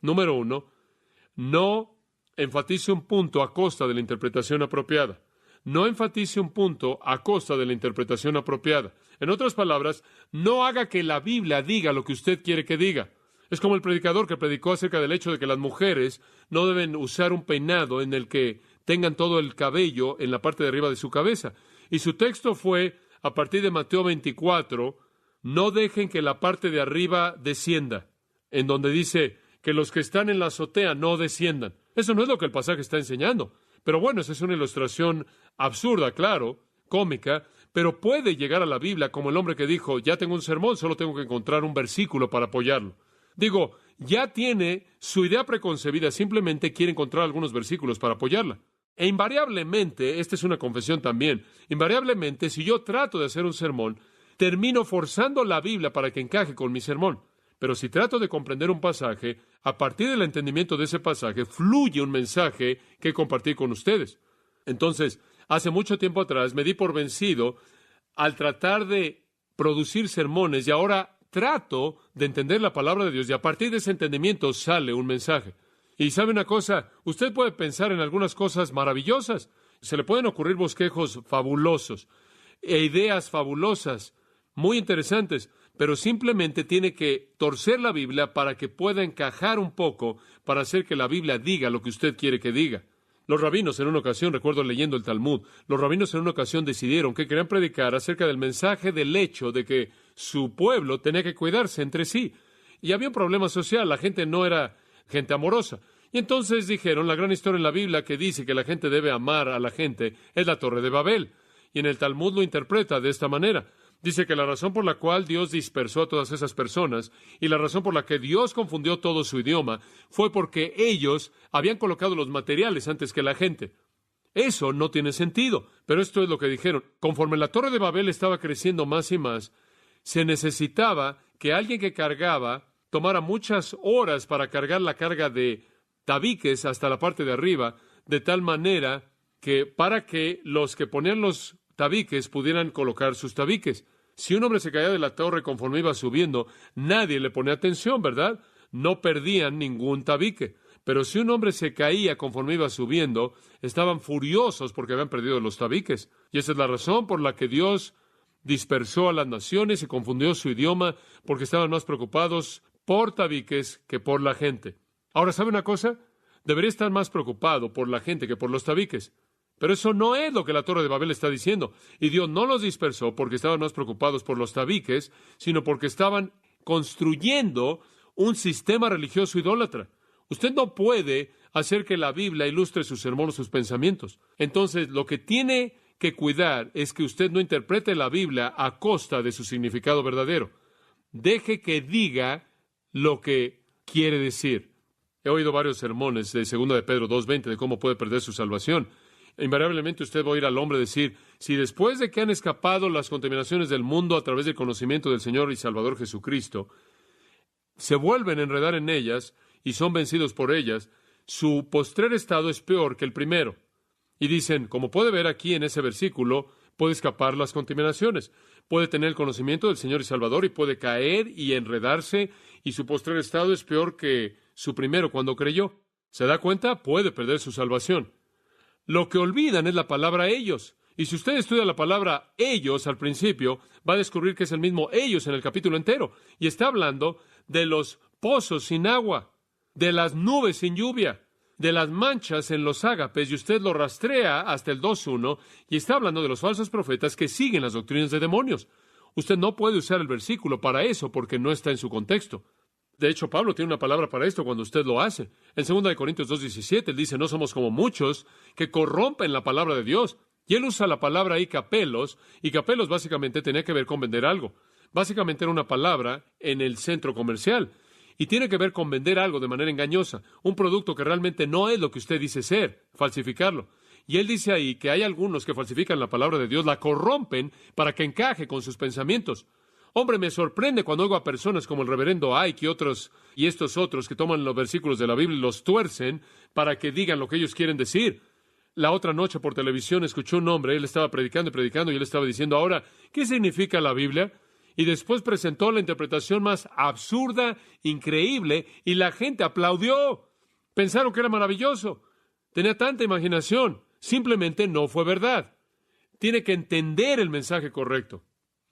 no enfatice un punto a costa de la interpretación apropiada. No enfatice un punto a costa de la interpretación apropiada. En otras palabras, no haga que la Biblia diga lo que usted quiere que diga. Es como el predicador que predicó acerca del hecho de que las mujeres no deben usar un peinado en el que tengan todo el cabello en la parte de arriba de su cabeza. Y su texto fue, a partir de Mateo 24, no dejen que la parte de arriba descienda, en donde dice que los que están en la azotea no desciendan. Eso no es lo que el pasaje está enseñando. Pero bueno, esa es una ilustración absurda, claro, cómica, pero puede llegar a la Biblia como el hombre que dijo, ya tengo un sermón, solo tengo que encontrar un versículo para apoyarlo. Digo, ya tiene su idea preconcebida, simplemente quiere encontrar algunos versículos para apoyarla. E invariablemente, esta es una confesión también, invariablemente, si yo trato de hacer un sermón, termino forzando la Biblia para que encaje con mi sermón. Pero si trato de comprender un pasaje, a partir del entendimiento de ese pasaje, fluye un mensaje que compartir con ustedes. Entonces, hace mucho tiempo atrás me di por vencido al tratar de producir sermones y ahora trato de entender la palabra de Dios y a partir de ese entendimiento sale un mensaje. Y sabe una cosa, usted puede pensar en algunas cosas maravillosas, se le pueden ocurrir bosquejos fabulosos e ideas fabulosas, muy interesantes, pero simplemente tiene que torcer la Biblia para que pueda encajar un poco, para hacer que la Biblia diga lo que usted quiere que diga. Los rabinos en una ocasión, recuerdo leyendo el Talmud, los rabinos en una ocasión decidieron que querían predicar acerca del mensaje del hecho de que su pueblo tenía que cuidarse entre sí. Y había un problema social, la gente no era gente amorosa. Y entonces dijeron, la gran historia en la Biblia que dice que la gente debe amar a la gente es la Torre de Babel. Y en el Talmud lo interpreta de esta manera. Dice que la razón por la cual Dios dispersó a todas esas personas y la razón por la que Dios confundió todo su idioma fue porque ellos habían colocado los materiales antes que la gente. Eso no tiene sentido, pero esto es lo que dijeron. Conforme la Torre de Babel estaba creciendo más y más, se necesitaba que alguien que cargaba tomara muchas horas para cargar la carga de tabiques hasta la parte de arriba, de tal manera que para que los que ponían los tabiques pudieran colocar sus tabiques. Si un hombre se caía de la torre conforme iba subiendo, nadie le ponía atención, ¿verdad? No perdían ningún tabique. Pero si un hombre se caía conforme iba subiendo, estaban furiosos porque habían perdido los tabiques. Y esa es la razón por la que Dios dispersó a las naciones y confundió su idioma, porque estaban más preocupados por tabiques que por la gente. Ahora, ¿sabe una cosa? Debería estar más preocupado por la gente que por los tabiques. Pero eso no es lo que la Torre de Babel está diciendo. Y Dios no los dispersó porque estaban más preocupados por los tabiques, sino porque estaban construyendo un sistema religioso idólatra. Usted no puede hacer que la Biblia ilustre sus sermones, sus pensamientos. Entonces, lo que tiene que cuidar es que usted no interprete la Biblia a costa de su significado verdadero. Deje que diga lo que quiere decir. He oído varios sermones de 2 de Pedro 2:20 de cómo puede perder su salvación. Invariablemente usted va a oír al hombre decir, si después de que han escapado las contaminaciones del mundo a través del conocimiento del Señor y Salvador Jesucristo, se vuelven a enredar en ellas y son vencidos por ellas, su postrer estado es peor que el primero. Y dicen, como puede ver aquí en ese versículo, puede escapar las contaminaciones, puede tener el conocimiento del Señor y Salvador y puede caer y enredarse, y su postrer estado es peor que su primero cuando creyó. ¿Se da cuenta? Puede perder su salvación. Lo que olvidan es la palabra ellos. Y si usted estudia la palabra ellos al principio, va a descubrir que es el mismo ellos en el capítulo entero. Y está hablando de los pozos sin agua, de las nubes sin lluvia, de las manchas en los ágapes, y usted lo rastrea hasta el 2:1, y está hablando de los falsos profetas que siguen las doctrinas de demonios. Usted no puede usar el versículo para eso porque no está en su contexto. De hecho, Pablo tiene una palabra para esto cuando usted lo hace. En 2 Corintios 2:17, él dice, no somos como muchos que corrompen la palabra de Dios. Y él usa la palabra ahí capelos, y capelos básicamente tenía que ver con vender algo. Básicamente era una palabra en el centro comercial. Y tiene que ver con vender algo de manera engañosa, un producto que realmente no es lo que usted dice ser, falsificarlo. Y él dice ahí que hay algunos que falsifican la palabra de Dios, la corrompen para que encaje con sus pensamientos. Hombre, me sorprende cuando oigo a personas como el reverendo Ike y estos otros que toman los versículos de la Biblia y los tuercen para que digan lo que ellos quieren decir. La otra noche por televisión escuché un hombre, él estaba predicando y él estaba diciendo, ahora, ¿qué significa la Biblia? Y después presentó la interpretación más absurda, increíble, y la gente aplaudió. Pensaron que era maravilloso. Tenía tanta imaginación. Simplemente no fue verdad. Tiene que entender el mensaje correcto.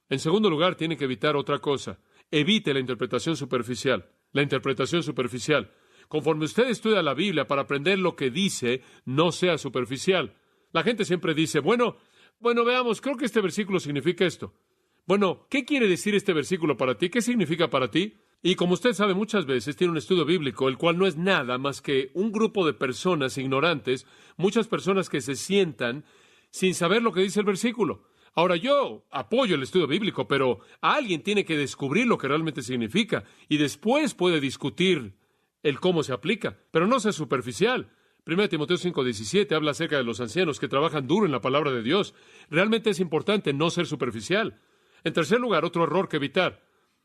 En segundo lugar, tiene que evitar otra cosa. Evite la interpretación superficial. La interpretación superficial. Conforme usted estudia la Biblia para aprender lo que dice, no sea superficial. La gente siempre dice, bueno, veamos, creo que este versículo significa esto. Bueno, ¿qué quiere decir este versículo para ti? ¿Qué significa para ti? Y como usted sabe, muchas veces tiene un estudio bíblico, el cual no es nada más que un grupo de personas ignorantes, muchas personas que se sientan sin saber lo que dice el versículo. Ahora, yo apoyo el estudio bíblico, pero alguien tiene que descubrir lo que realmente significa y después puede discutir el cómo se aplica, pero no sea superficial. 1 Timoteo 5:17 habla acerca de los ancianos que trabajan duro en la palabra de Dios. Realmente es importante no ser superficial. En tercer lugar, otro error que evitar.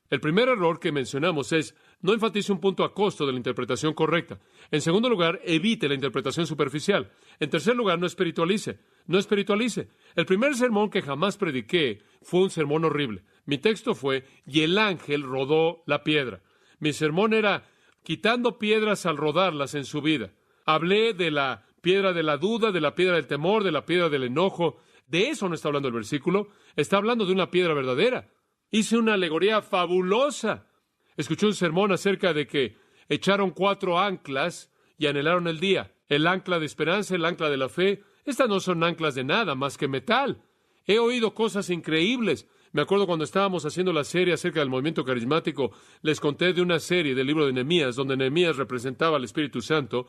El primer error que mencionamos es no enfatice un punto a costo de la interpretación correcta. En segundo lugar, evite la interpretación superficial. En tercer lugar, no espiritualice. No espiritualice. El primer sermón que jamás prediqué fue un sermón horrible. Mi texto fue, y el ángel rodó la piedra. Mi sermón era quitando piedras al rodarlas en su vida. Hablé de la piedra de la duda, de la piedra del temor, de la piedra del enojo. De eso no está hablando el versículo. Está hablando de una piedra verdadera. Hice una alegoría fabulosa. Escuché un sermón acerca de que echaron 4 anclas y anhelaron el día. El ancla de esperanza, el ancla de la fe. Estas no son anclas de nada más que metal. He oído cosas increíbles. Me acuerdo cuando estábamos haciendo la serie acerca del movimiento carismático, les conté de una serie del libro de Nehemías, donde Nehemías representaba al Espíritu Santo,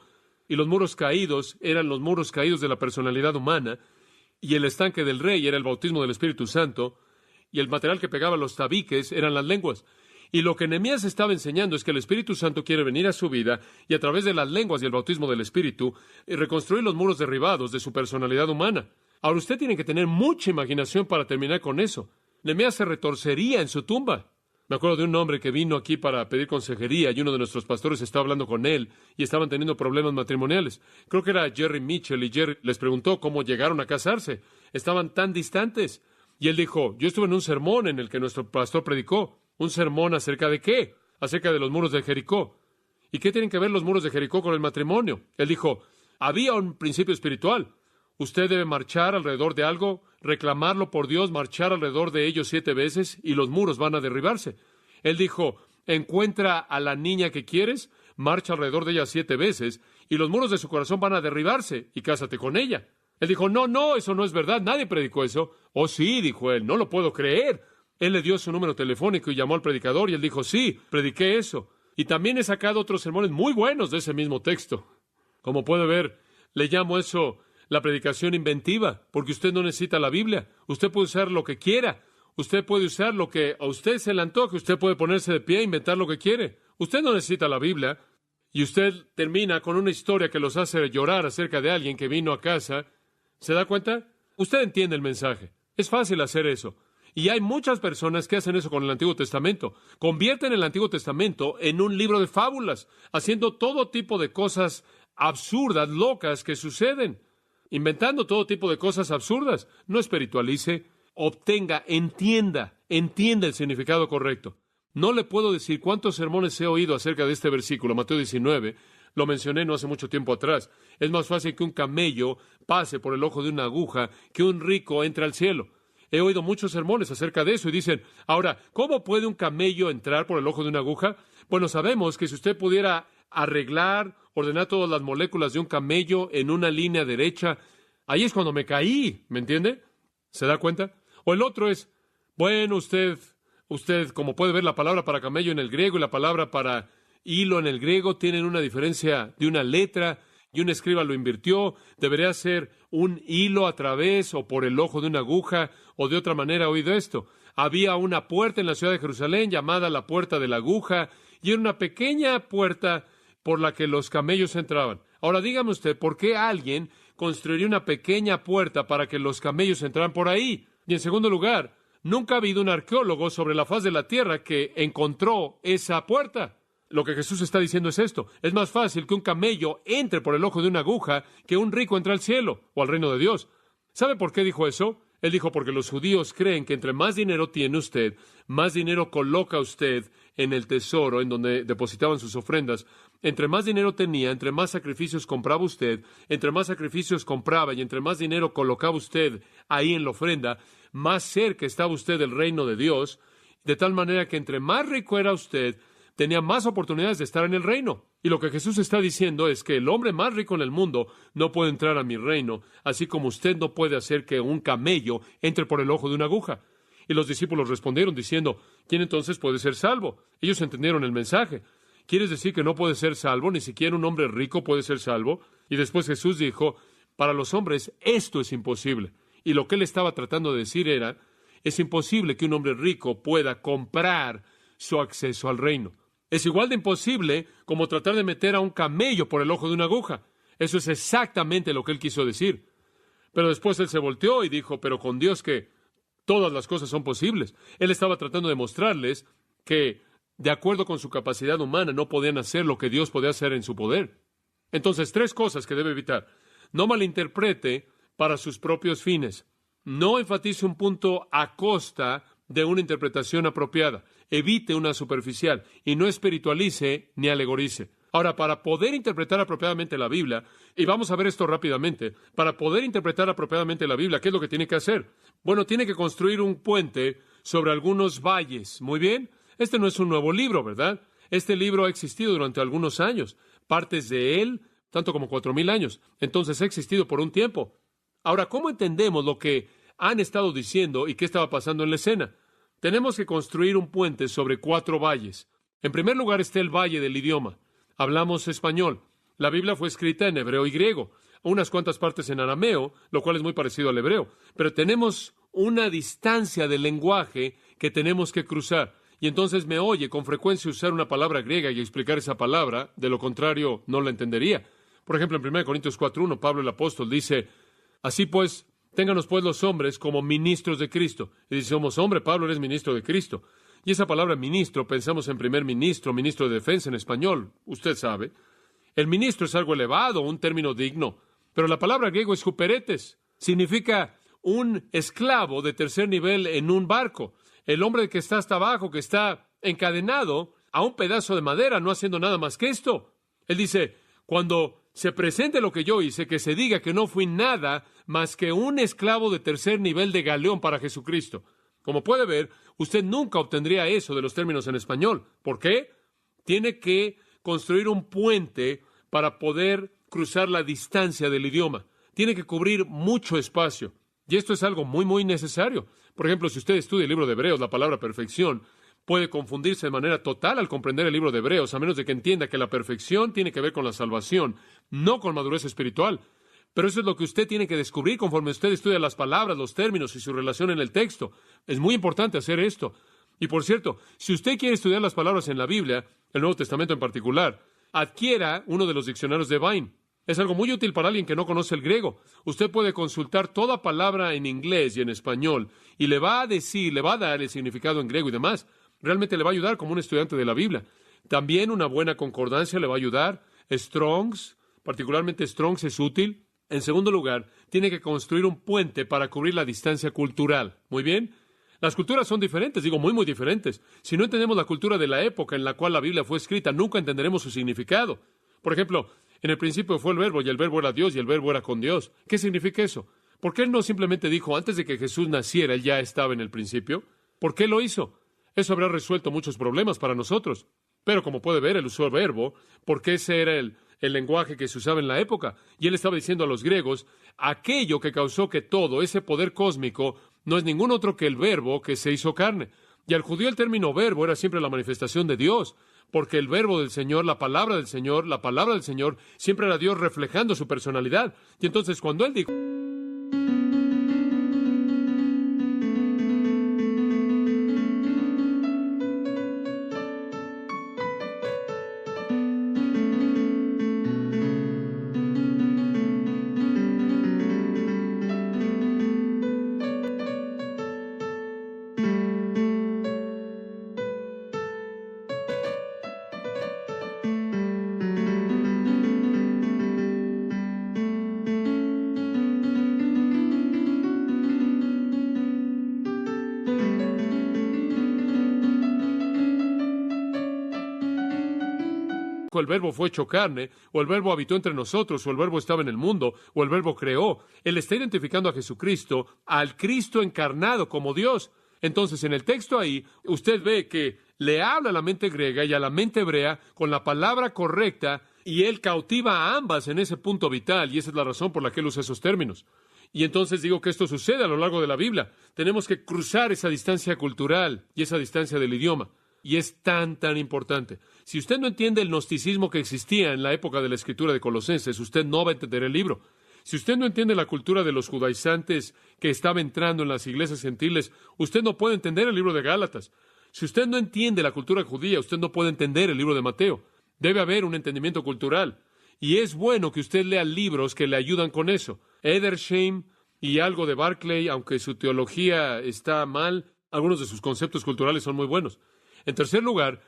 y los muros caídos eran los muros caídos de la personalidad humana, y el estanque del rey era el bautismo del Espíritu Santo, y el material que pegaba los tabiques eran las lenguas. Y lo que Nehemías estaba enseñando es que el Espíritu Santo quiere venir a su vida y a través de las lenguas y el bautismo del Espíritu reconstruir los muros derribados de su personalidad humana. Ahora usted tiene que tener mucha imaginación para terminar con eso. Nehemías se retorcería en su tumba. Me acuerdo de un hombre que vino aquí para pedir consejería y uno de nuestros pastores estaba hablando con él y estaban teniendo problemas matrimoniales. Creo que era Jerry Mitchell y Jerry les preguntó cómo llegaron a casarse. Estaban tan distantes. Y él dijo, yo estuve en un sermón en el que nuestro pastor predicó. ¿Un sermón acerca de qué? Acerca de los muros de Jericó. ¿Y qué tienen que ver los muros de Jericó con el matrimonio? Él dijo, había un principio espiritual. Usted debe marchar alrededor de algo, reclamarlo por Dios, marchar alrededor de ellos 7 veces y los muros van a derribarse. Él dijo, encuentra a la niña que quieres, marcha alrededor de ella 7 veces y los muros de su corazón van a derribarse y cásate con ella. Él dijo, no, eso no es verdad, nadie predicó eso. Oh, sí, dijo él, no lo puedo creer. Él le dio su número telefónico y llamó al predicador y él dijo, sí, prediqué eso. Y también he sacado otros sermones muy buenos de ese mismo texto. Como puede ver, le llamo eso la predicación inventiva, porque usted no necesita la Biblia. Usted puede usar lo que quiera. Usted puede usar lo que a usted se le antoje. Usted puede ponerse de pie e inventar lo que quiere. Usted no necesita la Biblia. Y usted termina con una historia que los hace llorar acerca de alguien que vino a casa. ¿Se da cuenta? Usted entiende el mensaje. Es fácil hacer eso. Y hay muchas personas que hacen eso con el Antiguo Testamento. Convierten el Antiguo Testamento en un libro de fábulas, haciendo todo tipo de cosas absurdas, locas que suceden, inventando todo tipo de cosas absurdas. No espiritualice, entienda el significado correcto. No le puedo decir cuántos sermones he oído acerca de este versículo, Mateo 19, lo mencioné no hace mucho tiempo atrás. Es más fácil que un camello pase por el ojo de una aguja que un rico entre al cielo. He oído muchos sermones acerca de eso y dicen, ahora, ¿cómo puede un camello entrar por el ojo de una aguja? Bueno, sabemos que si usted pudiera ordenar todas las moléculas de un camello en una línea derecha, ahí es cuando me caí, ¿me entiende? ¿Se da cuenta? O el otro es, bueno, usted, como puede ver, la palabra para camello en el griego y la palabra para hilo en el griego tienen una diferencia de una letra, y un escriba lo invirtió. Debería ser un hilo a través o por el ojo de una aguja, o de otra manera. He oído esto. Había una puerta en la ciudad de Jerusalén llamada la puerta de la aguja, y era una pequeña puerta por la que los camellos entraban. Ahora dígame usted, ¿por qué alguien construiría una pequeña puerta para que los camellos entraran por ahí? Y en segundo lugar, nunca ha habido un arqueólogo sobre la faz de la tierra que encontró esa puerta. Lo que Jesús está diciendo es esto. Es más fácil que un camello entre por el ojo de una aguja que un rico entre al cielo o al reino de Dios. ¿Sabe por qué dijo eso? Él dijo porque los judíos creen que entre más dinero tiene usted, más dinero coloca usted en el tesoro en donde depositaban sus ofrendas. Entre más dinero tenía, entre más sacrificios compraba usted, entre más sacrificios compraba y entre más dinero colocaba usted ahí en la ofrenda, más cerca estaba usted del reino de Dios, de tal manera que entre más rico era usted, tenía más oportunidades de estar en el reino. Y lo que Jesús está diciendo es que el hombre más rico en el mundo no puede entrar a mi reino, así como usted no puede hacer que un camello entre por el ojo de una aguja. Y los discípulos respondieron diciendo, ¿quién entonces puede ser salvo? Ellos entendieron el mensaje. ¿Quieres decir que no puede ser salvo? ¿Ni siquiera un hombre rico puede ser salvo? Y después Jesús dijo, para los hombres esto es imposible. Y lo que él estaba tratando de decir era, es imposible que un hombre rico pueda comprar su acceso al reino. Es igual de imposible como tratar de meter a un camello por el ojo de una aguja. Eso es exactamente lo que él quiso decir. Pero después él se volteó y dijo, pero con Dios que todas las cosas son posibles. Él estaba tratando de mostrarles que, de acuerdo con su capacidad humana, no podían hacer lo que Dios podía hacer en su poder. Entonces, 3 cosas que debe evitar. No malinterprete para sus propios fines. No enfatice un punto a costa de una interpretación apropiada. Evite una superficial y no espiritualice ni alegorice. Ahora, para poder interpretar apropiadamente la Biblia, y vamos a ver esto rápidamente, para poder interpretar apropiadamente la Biblia, ¿qué es lo que tiene que hacer? Bueno, tiene que construir un puente sobre algunos valles. Muy bien, este no es un nuevo libro, ¿verdad? Este libro ha existido durante algunos años, partes de él, tanto como 4,000 años. Entonces ha existido por un tiempo. Ahora, ¿cómo entendemos lo que han estado diciendo y qué estaba pasando en la escena? Tenemos que construir un puente sobre 4 valles. En primer lugar está el valle del idioma. Hablamos español. La Biblia fue escrita en hebreo y griego, unas cuantas partes en arameo, lo cual es muy parecido al hebreo. Pero tenemos una distancia del lenguaje que tenemos que cruzar. Y entonces me oye con frecuencia usar una palabra griega y explicar esa palabra, de lo contrario no la entendería. Por ejemplo, en 1 Corintios 4:1, Pablo el apóstol dice, así pues, ténganos pues los hombres como ministros de Cristo. Y dice, somos hombre, Pablo, eres ministro de Cristo. Y esa palabra ministro, pensamos en primer ministro, ministro de defensa en español, usted sabe. El ministro es algo elevado, un término digno. Pero la palabra griego es huperetes. Significa un esclavo de tercer nivel en un barco. El hombre que está hasta abajo, que está encadenado a un pedazo de madera, no haciendo nada más que esto. Él dice, cuando se presente lo que yo hice, que se diga que no fui nada más que un esclavo de tercer nivel de galeón para Jesucristo. Como puede ver, usted nunca obtendría eso de los términos en español. ¿Por qué? Tiene que construir un puente para poder cruzar la distancia del idioma. Tiene que cubrir mucho espacio. Y esto es algo muy, muy necesario. Por ejemplo, si usted estudia el libro de Hebreos, la palabra perfección puede confundirse de manera total al comprender el libro de Hebreos, a menos de que entienda que la perfección tiene que ver con la salvación, no con madurez espiritual. Pero eso es lo que usted tiene que descubrir conforme usted estudia las palabras, los términos y su relación en el texto. Es muy importante hacer esto. Y por cierto, si usted quiere estudiar las palabras en la Biblia, el Nuevo Testamento en particular, adquiera uno de los diccionarios de Vine. Es algo muy útil para alguien que no conoce el griego. Usted puede consultar toda palabra en inglés y en español y le va a decir, le va a dar el significado en griego y demás. Realmente le va a ayudar como un estudiante de la Biblia. También una buena concordancia le va a ayudar. Strong's, particularmente Strong's, es útil. En segundo lugar, tiene que construir un puente para cubrir la distancia cultural. Muy bien. Las culturas son diferentes, digo muy, muy diferentes. Si no entendemos la cultura de la época en la cual la Biblia fue escrita, nunca entenderemos su significado. Por ejemplo, en el principio fue el Verbo, y el Verbo era Dios, y el Verbo era con Dios. ¿Qué significa eso? ¿Por qué él no simplemente dijo, antes de que Jesús naciera, él ya estaba en el principio? ¿Por qué lo hizo? Eso habrá resuelto muchos problemas para nosotros. Pero como puede ver, él usó el verbo, porque ese era el lenguaje que se usaba en la época. Y él estaba diciendo a los griegos, aquello que causó que todo ese poder cósmico no es ningún otro que el verbo que se hizo carne. Y al judío el término verbo era siempre la manifestación de Dios, porque el verbo del Señor, la palabra del Señor, siempre era Dios reflejando su personalidad. Y entonces cuando él dijo, el verbo fue hecho carne, o el verbo habitó entre nosotros, o el verbo estaba en el mundo, o el verbo creó. Él está identificando a Jesucristo, al Cristo encarnado como Dios. Entonces, en el texto ahí, usted ve que le habla a la mente griega y a la mente hebrea con la palabra correcta, y él cautiva a ambas en ese punto vital, y esa es la razón por la que él usa esos términos. Y entonces digo que esto sucede a lo largo de la Biblia. Tenemos que cruzar esa distancia cultural y esa distancia del idioma. Y es tan importante. Si usted no entiende el gnosticismo que existía en la época de la escritura de Colosenses, usted no va a entender el libro. Si usted no entiende la cultura de los judaizantes que estaba entrando en las iglesias gentiles, usted no puede entender el libro de Gálatas. Si usted no entiende la cultura judía, usted no puede entender el libro de Mateo. Debe haber un entendimiento cultural. Y es bueno que usted lea libros que le ayudan con eso. Edersheim y algo de Barclay, aunque su teología está mal, algunos de sus conceptos culturales son muy buenos. En tercer lugar,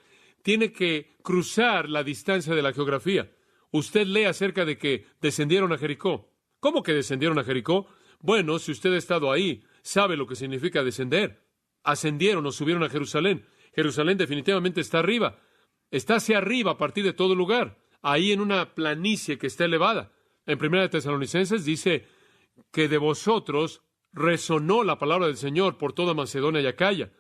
tiene que cruzar la distancia de la geografía. Usted lee acerca de que descendieron a Jericó. ¿Cómo que descendieron a Jericó? Bueno, si usted ha estado ahí, sabe lo que significa descender. Ascendieron o subieron a Jerusalén. Jerusalén definitivamente está arriba. Está hacia arriba a partir de todo lugar. Ahí en una planicie que está elevada. En 1 Tesalonicenses dice que de vosotros resonó la palabra del Señor por toda Macedonia y Acaya.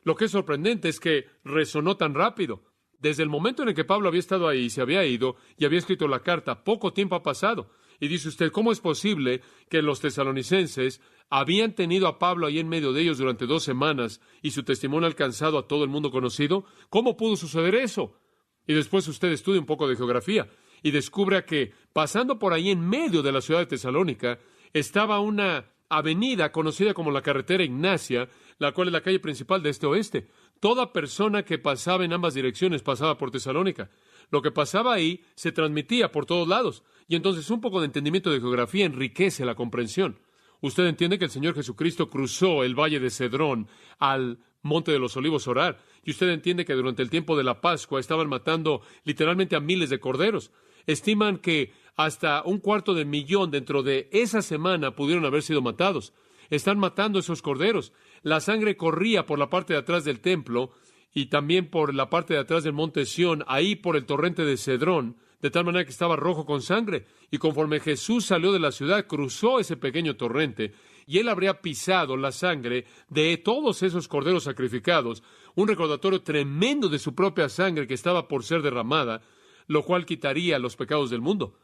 Lo que es sorprendente es que resonó tan rápido. Desde el momento en el que Pablo había estado ahí, se había ido y había escrito la carta, poco tiempo ha pasado. Y dice usted, ¿cómo es posible que los tesalonicenses habían tenido a Pablo ahí en medio de ellos durante 2 semanas y su testimonio alcanzado a todo el mundo conocido? ¿Cómo pudo suceder eso? Y después usted estudia un poco de geografía y descubre que pasando por ahí en medio de la ciudad de Tesalónica estaba una avenida conocida como la carretera Ignacia, la cual es la calle principal de este oeste. Toda persona que pasaba en ambas direcciones pasaba por Tesalónica. Lo que pasaba ahí se transmitía por todos lados. Y entonces un poco de entendimiento de geografía enriquece la comprensión. Usted entiende que el Señor Jesucristo cruzó el valle de Cedrón al Monte de los Olivos a orar. Y usted entiende que durante el tiempo de la Pascua estaban matando literalmente a miles de corderos. Estiman que hasta 250,000 dentro de esa semana pudieron haber sido matados. Están matando esos corderos. La sangre corría por la parte de atrás del templo y también por la parte de atrás del monte Sión, ahí por el torrente de Cedrón, de tal manera que estaba rojo con sangre. Y conforme Jesús salió de la ciudad, cruzó ese pequeño torrente, y él habría pisado la sangre de todos esos corderos sacrificados, un recordatorio tremendo de su propia sangre que estaba por ser derramada, lo cual quitaría los pecados del mundo.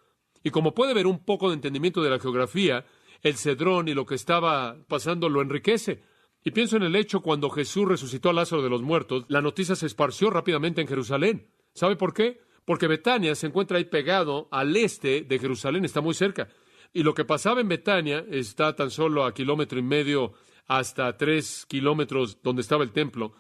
Y como puede ver un poco de entendimiento de la geografía, el Cedrón y lo que estaba pasando lo enriquece. Y pienso en el hecho cuando Jesús resucitó a Lázaro de los muertos, la noticia se esparció rápidamente en Jerusalén. ¿Sabe por qué? Porque Betania se encuentra ahí pegado al este de Jerusalén, está muy cerca. Y lo que pasaba en Betania está tan solo a 1,5 kilómetros hasta 3 kilómetros donde estaba el templo.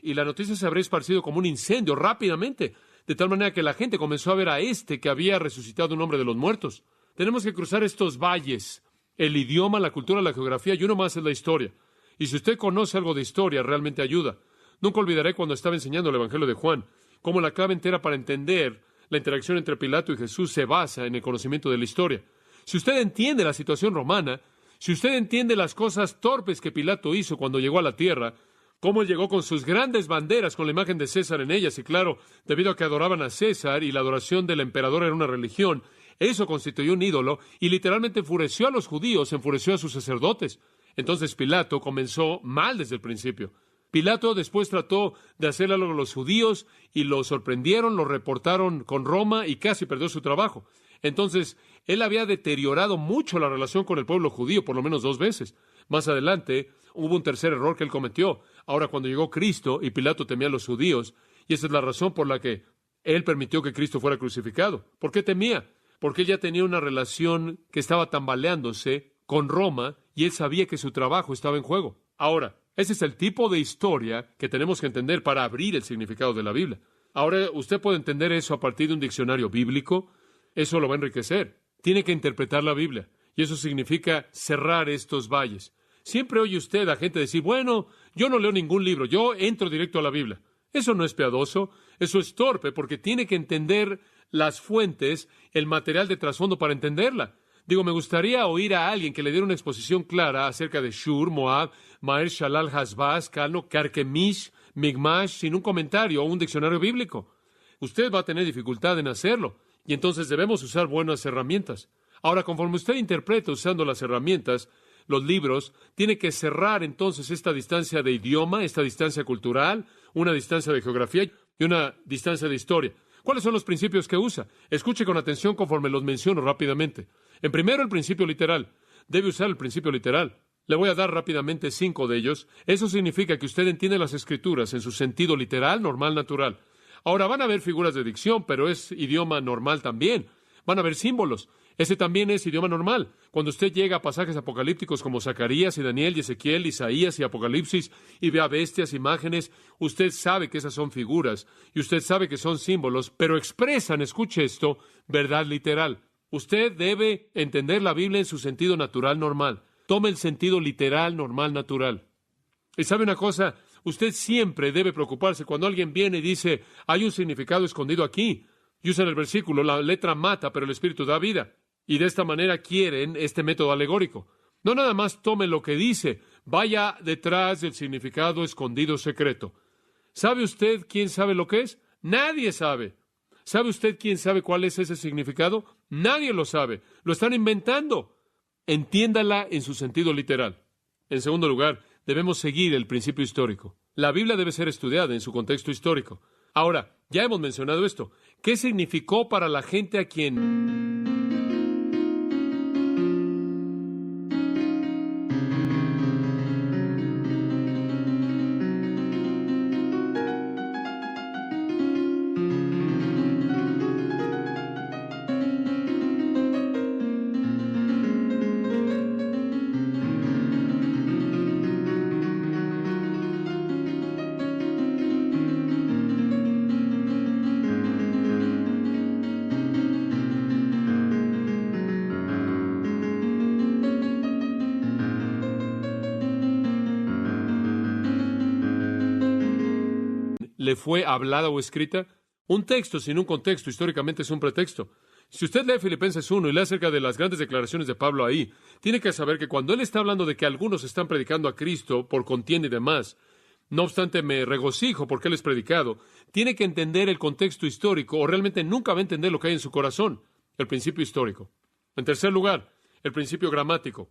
Y la noticia se habría esparcido como un incendio rápidamente, de tal manera que la gente comenzó a ver a este que había resucitado un hombre de los muertos. Tenemos que cruzar estos valles, el idioma, la cultura, la geografía, y uno más es la historia. Y si usted conoce algo de historia, realmente ayuda. Nunca olvidaré cuando estaba enseñando el Evangelio de Juan, cómo la clave entera para entender la interacción entre Pilato y Jesús se basa en el conocimiento de la historia. Si usted entiende la situación romana, si usted entiende las cosas torpes que Pilato hizo cuando llegó a la tierra, cómo él llegó con sus grandes banderas con la imagen de César en ellas, y claro, debido a que adoraban a César y la adoración del emperador era una religión, eso constituyó un ídolo y literalmente enfureció a los judíos, enfureció a sus sacerdotes. Entonces Pilato comenzó mal desde el principio. Pilato después trató de hacer algo a los judíos y lo sorprendieron, lo reportaron con Roma y casi perdió su trabajo. Entonces, él había deteriorado mucho la relación con el pueblo judío, por lo menos 2 veces. Más adelante, hubo un tercer error que él cometió. Ahora, cuando llegó Cristo y Pilato temía a los judíos, y esa es la razón por la que él permitió que Cristo fuera crucificado. ¿Por qué temía? Porque él ya tenía una relación que estaba tambaleándose con Roma y él sabía que su trabajo estaba en juego. Ahora, ese es el tipo de historia que tenemos que entender para abrir el significado de la Biblia. Ahora, usted puede entender eso a partir de un diccionario bíblico. Eso lo va a enriquecer. Tiene que interpretar la Biblia. Y eso significa cerrar estos valles. Siempre oye usted a gente decir, bueno, yo no leo ningún libro, yo entro directo a la Biblia. Eso no es piadoso, eso es torpe, porque tiene que entender las fuentes, el material de trasfondo para entenderla. Digo, me gustaría oír a alguien que le diera una exposición clara acerca de Shur, Moab, Maher Shalal, Hasbaz, Calno, Carchemish, Migmash, sin un comentario o un diccionario bíblico. Usted va a tener dificultad en hacerlo, y entonces debemos usar buenas herramientas. Ahora, conforme usted interpreta usando las herramientas, los libros, tiene que cerrar entonces esta distancia de idioma, esta distancia cultural, una distancia de geografía y una distancia de historia. ¿Cuáles son los principios que usa? Escuche con atención conforme los menciono rápidamente. En primero, el principio literal. Debe usar el principio literal. Le voy a dar rápidamente 5 de ellos. Eso significa que usted entiende las Escrituras en su sentido literal, normal, natural. Ahora, van a haber figuras de dicción, pero es idioma normal también. Van a haber símbolos. Ese también es idioma normal. Cuando usted llega a pasajes apocalípticos como Zacarías y Daniel y Ezequiel, Isaías y Apocalipsis, y ve a bestias, imágenes, usted sabe que esas son figuras, y usted sabe que son símbolos, pero expresan, escuche esto, verdad literal. Usted debe entender la Biblia en su sentido natural normal. Tome el sentido literal, normal, natural. Y sabe una cosa, usted siempre debe preocuparse cuando alguien viene y dice, hay un significado escondido aquí. Y usan el versículo, la letra mata, pero el espíritu da vida. Y de esta manera quieren este método alegórico. No nada más tome lo que dice, vaya detrás del significado escondido secreto. ¿Sabe usted quién sabe lo que es? Nadie sabe. ¿Sabe usted quién sabe cuál es ese significado? Nadie lo sabe. Lo están inventando. Entiéndala en su sentido literal. En segundo lugar, debemos seguir el principio histórico. La Biblia debe ser estudiada en su contexto histórico. Ahora, ya hemos mencionado esto. ¿Qué significó para la gente a quien le fue hablada o escrita? Un texto sin un contexto históricamente es un pretexto. Si usted lee Filipenses 1 y lee acerca de las grandes declaraciones de Pablo ahí, tiene que saber que cuando él está hablando de que algunos están predicando a Cristo por contienda y demás, no obstante me regocijo porque él es predicado, tiene que entender el contexto histórico o realmente nunca va a entender lo que hay en su corazón, el principio histórico. En tercer lugar, el principio gramático.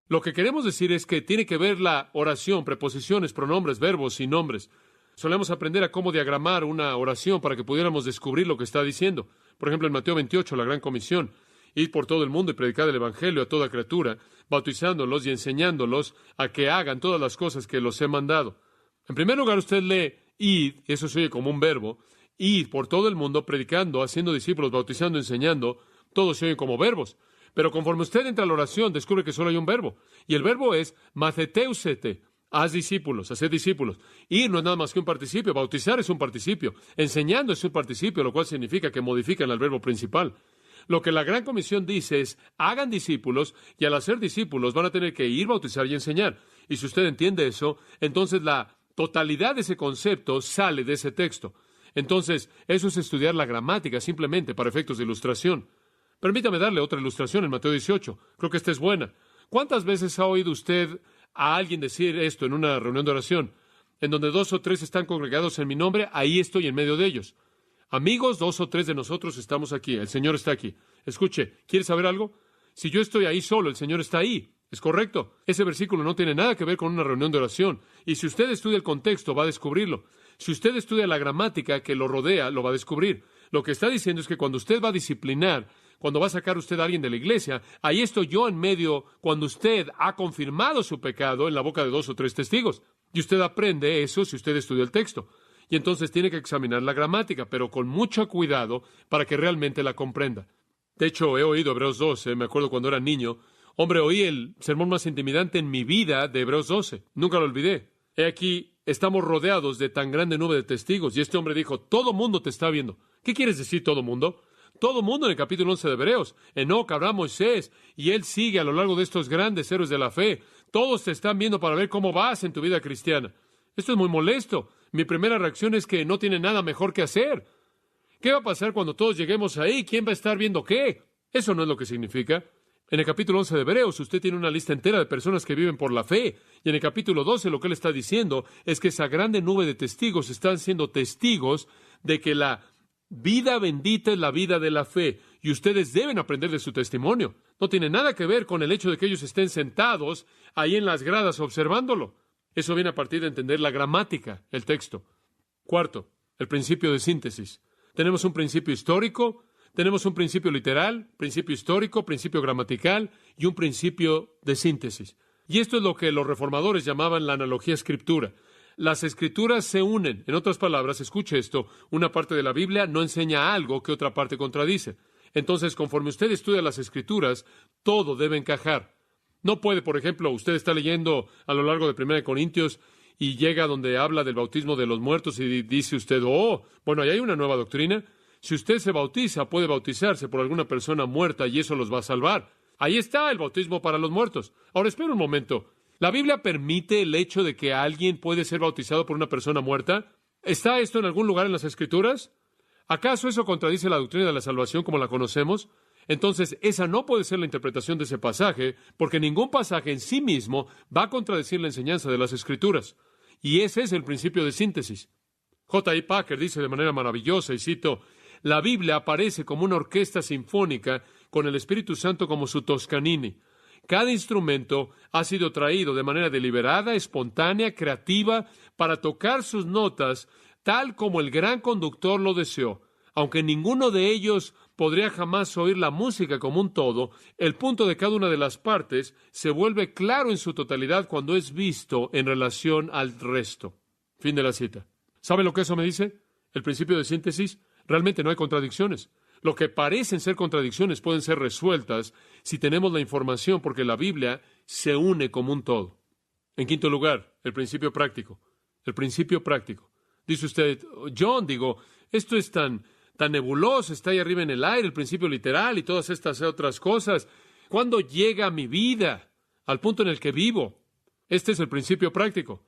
Lo que queremos decir es que tiene que ver la oración, preposiciones, pronombres, verbos y nombres. Solemos aprender a cómo diagramar una oración para que pudiéramos descubrir lo que está diciendo. Por ejemplo, en Mateo 28, la gran comisión, id por todo el mundo y predicad el evangelio a toda criatura, bautizándolos y enseñándolos a que hagan todas las cosas que los he mandado. En primer lugar, usted lee id, eso se oye como un verbo, id por todo el mundo predicando, haciendo discípulos, bautizando, enseñando, todos se oyen como verbos. Pero conforme usted entra a la oración, descubre que solo hay un verbo. Y el verbo es matheteusete. Haz discípulos, haced discípulos. Ir no es nada más que un participio, bautizar es un participio, enseñando es un participio, lo cual significa que modifican al verbo principal. Lo que la Gran Comisión dice es, hagan discípulos, y al hacer discípulos van a tener que ir, bautizar y enseñar. Y si usted entiende eso, entonces la totalidad de ese concepto sale de ese texto. Entonces, eso es estudiar la gramática simplemente para efectos de ilustración. Permítame darle otra ilustración en Mateo 18. Creo que esta es buena. ¿Cuántas veces ha oído usted a alguien decir esto en una reunión de oración? En donde 2 o 3 están congregados en mi nombre, ahí estoy en medio de ellos. Amigos, 2 o 3 de nosotros estamos aquí. El Señor está aquí. Escuche, ¿quiere saber algo? Si yo estoy ahí solo, el Señor está ahí. Es correcto. Ese versículo no tiene nada que ver con una reunión de oración. Y si usted estudia el contexto, va a descubrirlo. Si usted estudia la gramática que lo rodea, lo va a descubrir. Lo que está diciendo es que cuando usted va a disciplinar, cuando va a sacar usted a alguien de la iglesia, ahí estoy yo en medio cuando usted ha confirmado su pecado en la boca de 2 o 3 testigos. Y usted aprende eso si usted estudia el texto. Y entonces tiene que examinar la gramática, pero con mucho cuidado para que realmente la comprenda. De hecho, he oído Hebreos 12, me acuerdo cuando era niño. Hombre, oí el sermón más intimidante en mi vida de Hebreos 12. Nunca lo olvidé. He aquí, estamos rodeados de tan grande nube de testigos. Y este hombre dijo, todo mundo te está viendo. ¿Qué quieres decir todo mundo? Todo mundo en el capítulo 11 de Hebreos. Enoc, Abraham, Moisés. Y él sigue a lo largo de estos grandes héroes de la fe. Todos te están viendo para ver cómo vas en tu vida cristiana. Esto es muy molesto. Mi primera reacción es que no tiene nada mejor que hacer. ¿Qué va a pasar cuando todos lleguemos ahí? ¿Quién va a estar viendo qué? Eso no es lo que significa. En el capítulo 11 de Hebreos, usted tiene una lista entera de personas que viven por la fe. Y en el capítulo 12, lo que él está diciendo es que esa grande nube de testigos están siendo testigos de que la vida bendita es la vida de la fe. Y ustedes deben aprender de su testimonio. No tiene nada que ver con el hecho de que ellos estén sentados ahí en las gradas observándolo. Eso viene a partir de entender la gramática, el texto. Cuarto, el principio de síntesis. Tenemos un principio histórico, tenemos un principio literal, principio histórico, principio gramatical y un principio de síntesis. Y esto es lo que los reformadores llamaban la analogía escritura. Las escrituras se unen. En otras palabras, escuche esto, una parte de la Biblia no enseña algo que otra parte contradice. Entonces, conforme usted estudia las escrituras, todo debe encajar. No puede, por ejemplo, usted está leyendo a lo largo de 1 Corintios y llega donde habla del bautismo de los muertos y dice usted, bueno, ahí hay una nueva doctrina. Si usted se bautiza, puede bautizarse por alguna persona muerta y eso los va a salvar. Ahí está el bautismo para los muertos. Ahora, espera un momento. ¿La Biblia permite el hecho de que alguien puede ser bautizado por una persona muerta? ¿Está esto en algún lugar en las Escrituras? ¿Acaso eso contradice la doctrina de la salvación como la conocemos? Entonces, esa no puede ser la interpretación de ese pasaje, porque ningún pasaje en sí mismo va a contradecir la enseñanza de las Escrituras. Y ese es el principio de síntesis. J. I. Packer dice de manera maravillosa, y cito, la Biblia aparece como una orquesta sinfónica con el Espíritu Santo como su Toscanini. Cada instrumento ha sido traído de manera deliberada, espontánea, creativa, para tocar sus notas tal como el gran conductor lo deseó. Aunque ninguno de ellos podría jamás oír la música como un todo, el punto de cada una de las partes se vuelve claro en su totalidad cuando es visto en relación al resto. Fin de la cita. ¿Sabe lo que eso me dice? El principio de síntesis. Realmente no hay contradicciones. Lo que parecen ser contradicciones pueden ser resueltas si tenemos la información, porque la Biblia se une como un todo. En quinto lugar, el principio práctico. El principio práctico. Dice usted, John, esto es tan nebuloso, está ahí arriba en el aire, el principio literal y todas estas otras cosas. ¿Cuándo llega a mi vida? Al punto en el que vivo. Este es el principio práctico.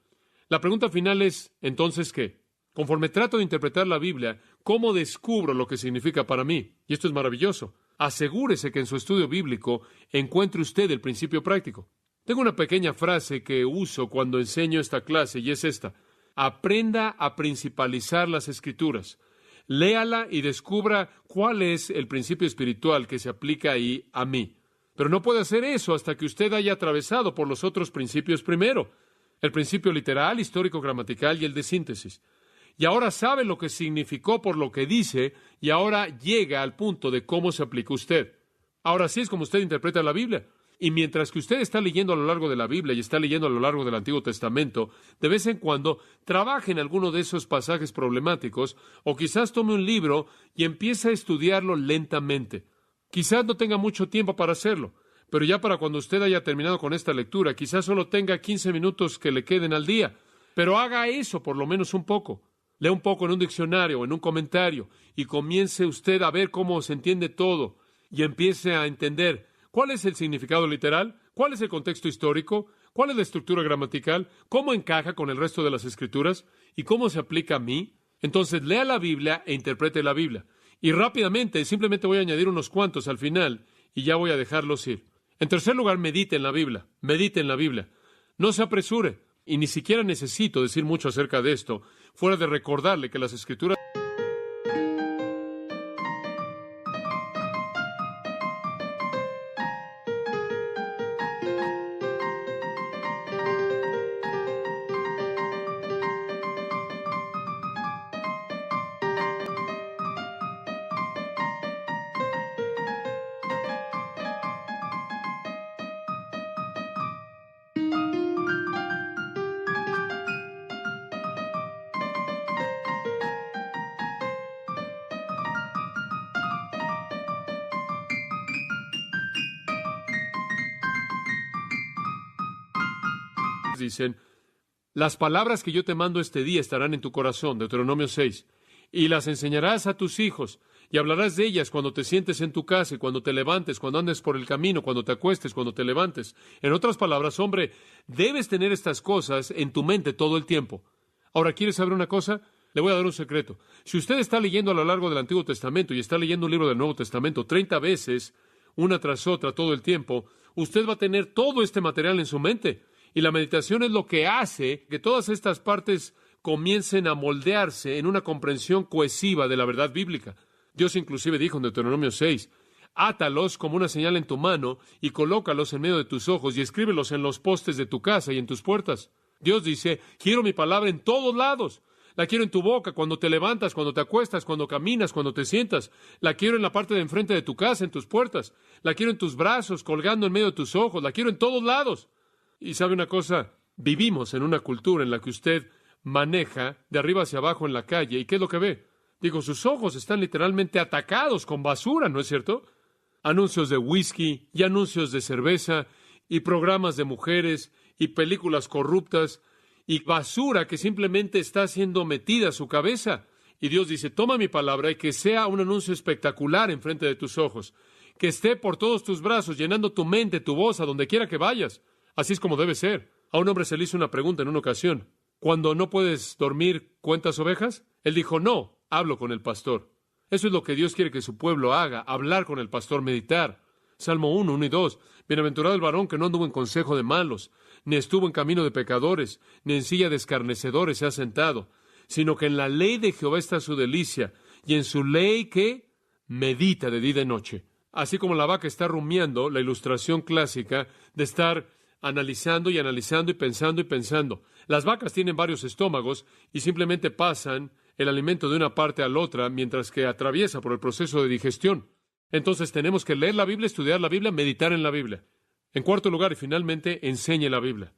La pregunta final es, ¿entonces qué? Conforme trato de interpretar la Biblia, ¿cómo descubro lo que significa para mí? Y esto es maravilloso. Asegúrese que en su estudio bíblico encuentre usted el principio práctico. Tengo una pequeña frase que uso cuando enseño esta clase y es esta. Aprenda a principalizar las Escrituras. Léala y descubra cuál es el principio espiritual que se aplica ahí a mí. Pero no puede hacer eso hasta que usted haya atravesado por los otros principios primero. El principio literal, histórico, gramatical y el de síntesis. Y ahora sabe lo que significó por lo que dice y ahora llega al punto de cómo se aplica usted. Ahora sí es como usted interpreta la Biblia. Y mientras que usted está leyendo a lo largo de la Biblia y está leyendo a lo largo del Antiguo Testamento, de vez en cuando trabaje en alguno de esos pasajes problemáticos o quizás tome un libro y empiece a estudiarlo lentamente. Quizás no tenga mucho tiempo para hacerlo, pero ya para cuando usted haya terminado con esta lectura, quizás solo tenga 15 minutos que le queden al día. Pero haga eso por lo menos un poco. Lea un poco en un diccionario o en un comentario y comience usted a ver cómo se entiende todo. y empiece a entender cuál es el significado literal, cuál es el contexto histórico, cuál es la estructura gramatical, cómo encaja con el resto de las Escrituras y cómo se aplica a mí, entonces lea la Biblia e interprete la Biblia. Y rápidamente, simplemente voy a añadir unos cuantos al final y ya voy a dejarlos ir. En tercer lugar, medite en la Biblia. Medite en la Biblia. No se apresure. Y ni siquiera necesito decir mucho acerca de esto, fuera de recordarle que las Escrituras dicen, las palabras que yo te mando este día estarán en tu corazón, Deuteronomio 6, y las enseñarás a tus hijos, y hablarás de ellas cuando te sientes en tu casa, y cuando te levantes, cuando andes por el camino, cuando te acuestes, cuando te levantes. En otras palabras, hombre, debes tener estas cosas en tu mente todo el tiempo. Ahora, ¿quieres saber una cosa? Le voy a dar un secreto. Si usted está leyendo a lo largo del Antiguo Testamento y está leyendo un libro del Nuevo Testamento 30 veces, una tras otra, todo el tiempo, usted va a tener todo este material en su mente. Y la meditación es lo que hace que todas estas partes comiencen a moldearse en una comprensión cohesiva de la verdad bíblica. Dios inclusive dijo en Deuteronomio 6, átalos como una señal en tu mano y colócalos en medio de tus ojos y escríbelos en los postes de tu casa y en tus puertas. Dios dice, quiero mi palabra en todos lados. La quiero en tu boca, cuando te levantas, cuando te acuestas, cuando caminas, cuando te sientas. La quiero en la parte de enfrente de tu casa, en tus puertas. La quiero en tus brazos, colgando en medio de tus ojos. La quiero en todos lados. Y sabe una cosa, vivimos en una cultura en la que usted maneja de arriba hacia abajo en la calle. ¿Y qué es lo que ve? Digo, sus ojos están literalmente atacados con basura, ¿no es cierto? Anuncios de whisky y anuncios de cerveza y programas de mujeres y películas corruptas y basura que simplemente está siendo metida a su cabeza. Y Dios dice, toma mi palabra y que sea un anuncio espectacular enfrente de tus ojos, que esté por todos tus brazos, llenando tu mente, tu voz, a donde quiera que vayas. Así es como debe ser. A un hombre se le hizo una pregunta en una ocasión. ¿Cuando no puedes dormir, cuentas ovejas? Él dijo, no, hablo con el pastor. Eso es lo que Dios quiere que su pueblo haga, hablar con el pastor, meditar. Salmo 1, 1 y 2. Bienaventurado el varón que no anduvo en consejo de malos, ni estuvo en camino de pecadores, ni en silla de escarnecedores se ha sentado, sino que en la ley de Jehová está su delicia, y en su ley que medita de día y de noche. Así como la vaca está rumiando, la ilustración clásica de estar analizando y analizando y pensando y pensando. Las vacas tienen varios estómagos y simplemente pasan el alimento de una parte a la otra mientras que atraviesa por el proceso de digestión. Entonces tenemos que leer la Biblia, estudiar la Biblia, meditar en la Biblia. En cuarto lugar, y finalmente, enseñe la Biblia.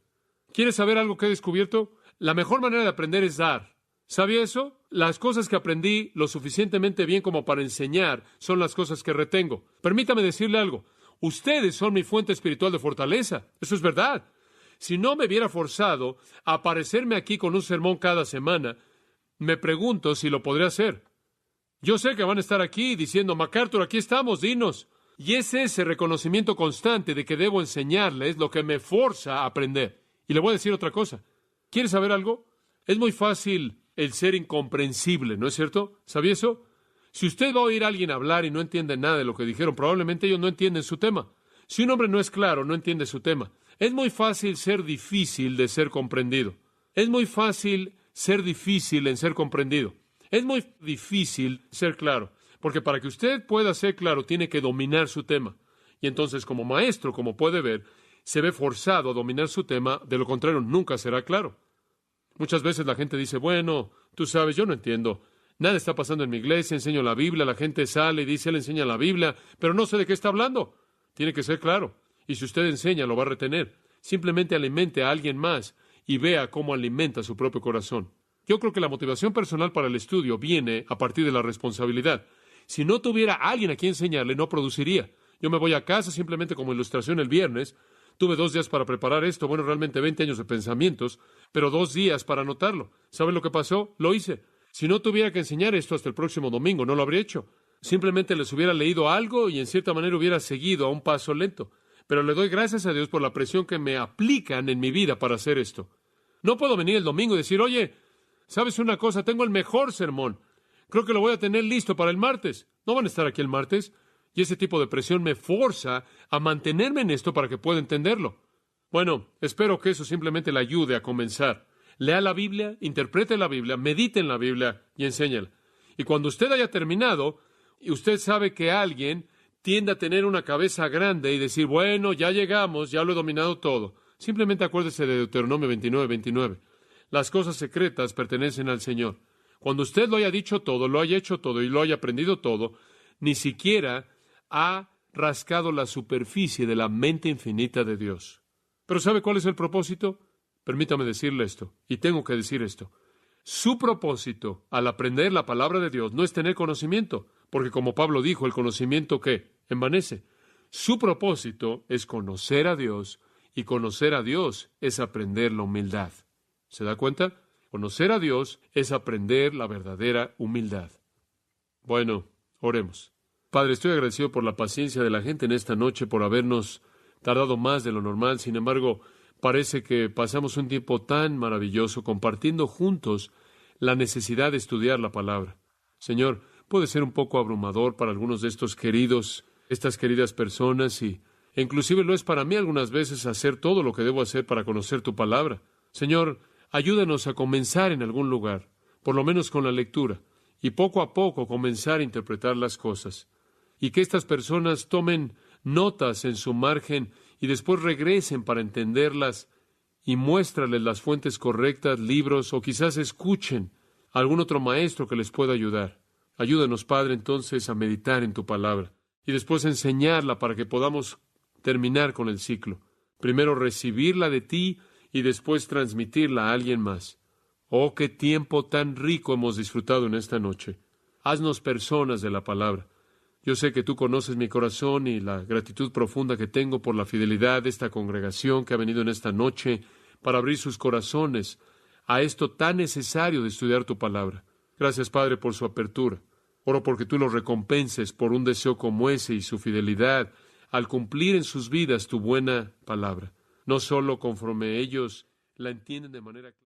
¿Quieres saber algo que he descubierto? La mejor manera de aprender es dar. ¿Sabía eso? Las cosas que aprendí lo suficientemente bien como para enseñar son las cosas que retengo. Permítame decirle algo. Ustedes son mi fuente espiritual de fortaleza. Eso es verdad. Si no me viera forzado a aparecerme aquí con un sermón cada semana, me pregunto si lo podré hacer. Yo sé que van a estar aquí diciendo, MacArthur, aquí estamos, dinos. Y es ese reconocimiento constante de que debo enseñarles lo que me forza a aprender. Y le voy a decir otra cosa. ¿Quieres saber algo? Es muy fácil el ser incomprensible, ¿no es cierto? ¿Sabía eso? Si usted va a oír a alguien hablar y no entiende nada de lo que dijeron, probablemente ellos no entienden su tema. Si un hombre no es claro, no entiende su tema. Es muy fácil ser difícil de ser comprendido. Es muy fácil ser difícil en ser comprendido. Es muy difícil ser claro, porque para que usted pueda ser claro, tiene que dominar su tema. Y entonces, como maestro, como puede ver, se ve forzado a dominar su tema, de lo contrario, nunca será claro. Muchas veces la gente dice, bueno, tú sabes, yo no entiendo. Nada está pasando en mi iglesia, enseño la Biblia, la gente sale y dice, él enseña la Biblia, pero no sé de qué está hablando. Tiene que ser claro. Y si usted enseña, lo va a retener. Simplemente alimente a alguien más y vea cómo alimenta su propio corazón. Yo creo que la motivación personal para el estudio viene a partir de la responsabilidad. Si no tuviera a alguien a quien enseñarle, no produciría. Yo me voy a casa simplemente como ilustración el viernes. Tuve 2 días para preparar esto, bueno, realmente 20 años de pensamientos, pero 2 días para anotarlo. ¿Saben lo que pasó? Lo hice. Si no tuviera que enseñar esto hasta el próximo domingo, no lo habría hecho. simplemente les hubiera leído algo y en cierta manera hubiera seguido a un paso lento. Pero le doy gracias a Dios por la presión que me aplican en mi vida para hacer esto. No puedo venir el domingo y decir, oye, ¿sabes una cosa? Tengo el mejor sermón. Creo que lo voy a tener listo para el martes. No van a estar aquí el martes. Y ese tipo de presión me forza a mantenerme en esto para que pueda entenderlo. Bueno, espero que eso simplemente le ayude a comenzar. Lea la Biblia, interprete la Biblia, medite en la Biblia y enséñala. Y cuando usted haya terminado, y usted sabe que alguien tiende a tener una cabeza grande y decir, bueno, ya llegamos, ya lo he dominado todo. Simplemente acuérdese de Deuteronomio 29:29. Las cosas secretas pertenecen al Señor. Cuando usted lo haya dicho todo, lo haya hecho todo y lo haya aprendido todo, ni siquiera ha rascado la superficie de la mente infinita de Dios. Pero ¿sabe cuál es el propósito? Permítame decirle esto, y tengo que decir esto. Su propósito al aprender la palabra de Dios no es tener conocimiento, porque como Pablo dijo, el conocimiento ¿qué? Envanece. Su propósito es conocer a Dios, y conocer a Dios es aprender la humildad. ¿Se da cuenta? Conocer a Dios es aprender la verdadera humildad. Bueno, oremos. Padre, estoy agradecido por la paciencia de la gente en esta noche, por habernos tardado más de lo normal. Sin embargo, parece que pasamos un tiempo tan maravilloso compartiendo juntos la necesidad de estudiar la palabra. Señor, puede ser un poco abrumador para algunos de estas queridas personas e inclusive lo es para mí algunas veces hacer todo lo que debo hacer para conocer tu palabra. Señor, ayúdanos a comenzar en algún lugar, por lo menos con la lectura, y poco a poco comenzar a interpretar las cosas. Y que estas personas tomen notas en su margen y después regresen para entenderlas y muéstrales las fuentes correctas, libros, o quizás escuchen a algún otro maestro que les pueda ayudar. Ayúdanos, Padre, entonces a meditar en tu palabra y después enseñarla para que podamos terminar con el ciclo. Primero recibirla de ti y después transmitirla a alguien más. Oh, qué tiempo tan rico hemos disfrutado en esta noche. Haznos personas de la palabra. Yo sé que tú conoces mi corazón y la gratitud profunda que tengo por la fidelidad de esta congregación que ha venido en esta noche para abrir sus corazones a esto tan necesario de estudiar tu palabra. Gracias, Padre, por su apertura. Oro porque tú los recompenses por un deseo como ese y su fidelidad al cumplir en sus vidas tu buena palabra. No solo conforme ellos la entienden de manera clara.